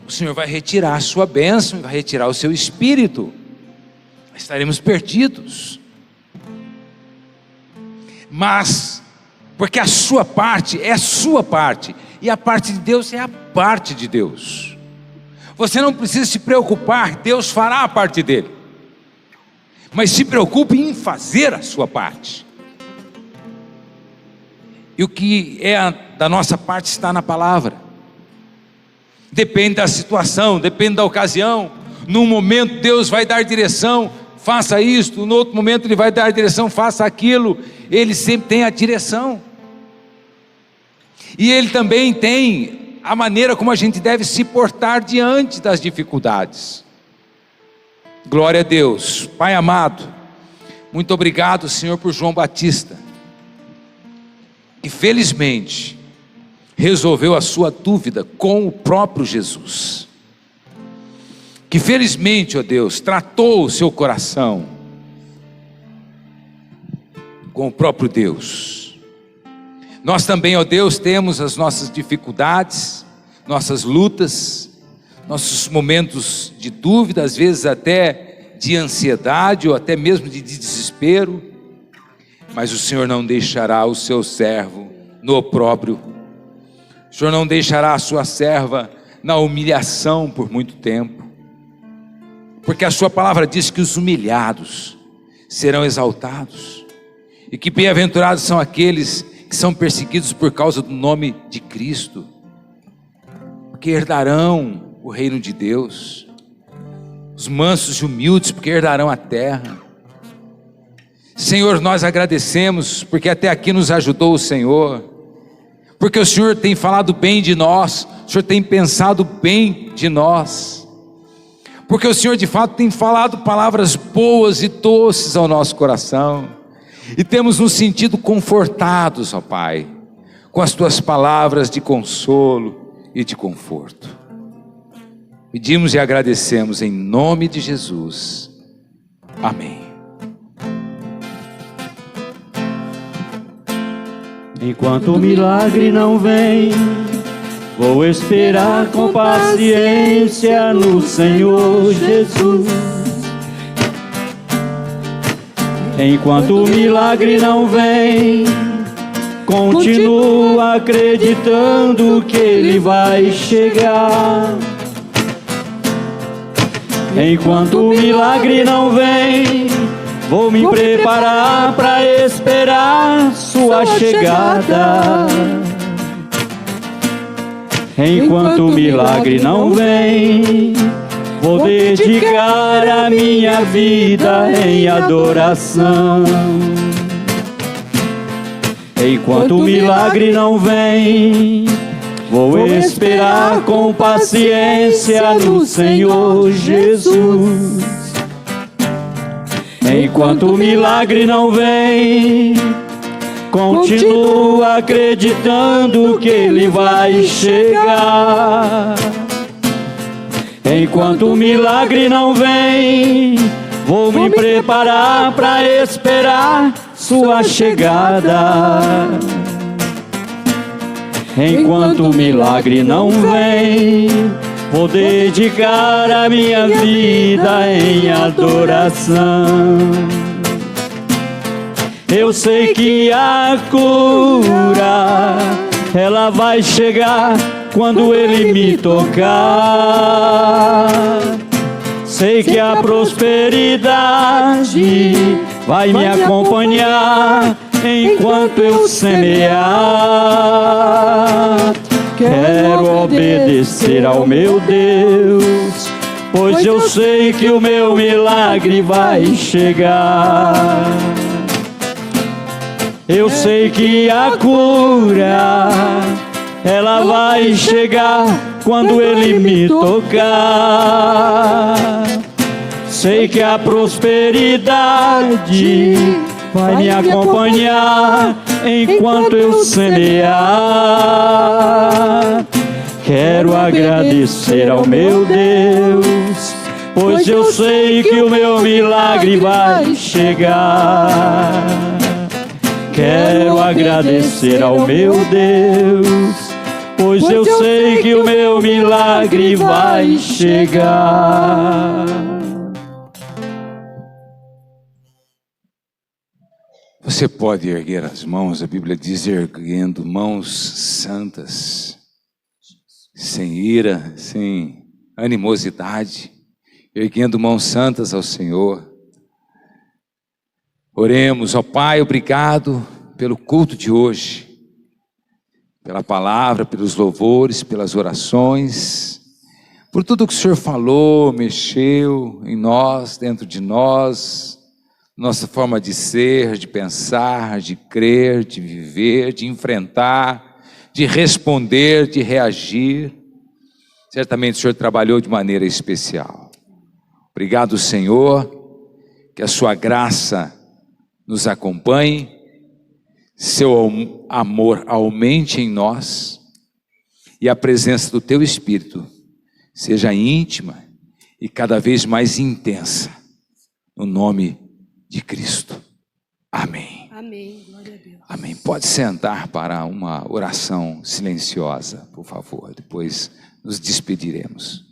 o Senhor vai retirar a sua bênção, vai retirar o seu espírito, estaremos perdidos. Mas, porque a sua parte é a sua parte, e a parte de Deus é a parte de Deus. Você não precisa se preocupar, Deus fará a parte dele, mas se preocupe em fazer a sua parte. E o que é da nossa parte está na palavra. Depende da situação, depende da ocasião. Num momento Deus vai dar direção, faça isto. No outro momento Ele vai dar direção, faça aquilo. Ele sempre tem a direção. E Ele também tem a maneira como a gente deve se portar diante das dificuldades. Glória a Deus. Pai amado, muito obrigado, Senhor, por João Batista, que felizmente resolveu a sua dúvida com o próprio Jesus, que felizmente, ó Deus, tratou o seu coração com o próprio Deus. Nós também, ó Deus, temos as nossas dificuldades, nossas lutas, nossos momentos de dúvida, às vezes até de ansiedade ou até mesmo de desespero, mas o Senhor não deixará o seu servo no opróbrio. O Senhor não deixará a sua serva na humilhação por muito tempo, porque a sua palavra diz que os humilhados serão exaltados, e que bem-aventurados são aqueles que são perseguidos por causa do nome de Cristo, porque herdarão o reino de Deus. Os mansos e humildes, porque herdarão a terra. Senhor, nós agradecemos, porque até aqui nos ajudou o Senhor, porque o Senhor tem falado bem de nós, o Senhor tem pensado bem de nós, porque o Senhor de fato tem falado palavras boas e doces ao nosso coração, e temos nos sentido confortados, ó Pai, com as Tuas palavras de consolo e de conforto. Pedimos e agradecemos em nome de Jesus, amém. Enquanto o milagre não vem, vou esperar com paciência no Senhor Jesus. Enquanto o milagre não vem, continuo acreditando que Ele vai chegar. Enquanto o milagre não vem, vou me preparar para esperar sua chegada. Enquanto o milagre não vem, vou dedicar a minha vida em adoração. Enquanto o milagre não vem, vou esperar com paciência no Senhor Jesus. Enquanto o milagre não vem, continuo acreditando que Ele vai chegar. Enquanto o milagre não vem, vou me preparar para esperar sua chegada. Enquanto o milagre não vem, vou dedicar a minha vida em adoração. Eu sei que a cura, ela vai chegar quando Ele me tocar. Sei que a prosperidade vai me acompanhar enquanto eu semear. Quero obedecer ao meu Deus, pois eu sei que o meu milagre vai chegar. Eu sei que a cura, ela vai chegar quando Ele me tocar. Sei que a prosperidade vai me acompanhar enquanto eu semear. Quero agradecer ao meu Deus, pois eu sei que o meu milagre vai chegar. Quero agradecer ao meu Deus, pois eu sei que o meu milagre vai chegar. Você pode erguer as mãos, a Bíblia diz erguendo mãos santas, sem ira, sem animosidade, erguendo mãos santas ao Senhor. Oremos, ó Pai, obrigado pelo culto de hoje, pela palavra, pelos louvores, pelas orações, por tudo que o Senhor falou, mexeu em nós, dentro de nós, nossa forma de ser, de pensar, de crer, de viver, de enfrentar, de responder, de reagir. Certamente o Senhor trabalhou de maneira especial. Obrigado, Senhor, que a sua graça nos acompanhe, seu amor aumente em nós e a presença do teu Espírito seja íntima e cada vez mais intensa, no nome de Cristo. Amém. Amém. Glória a Deus. Amém. Pode sentar para uma oração silenciosa, por favor. Depois nos despediremos.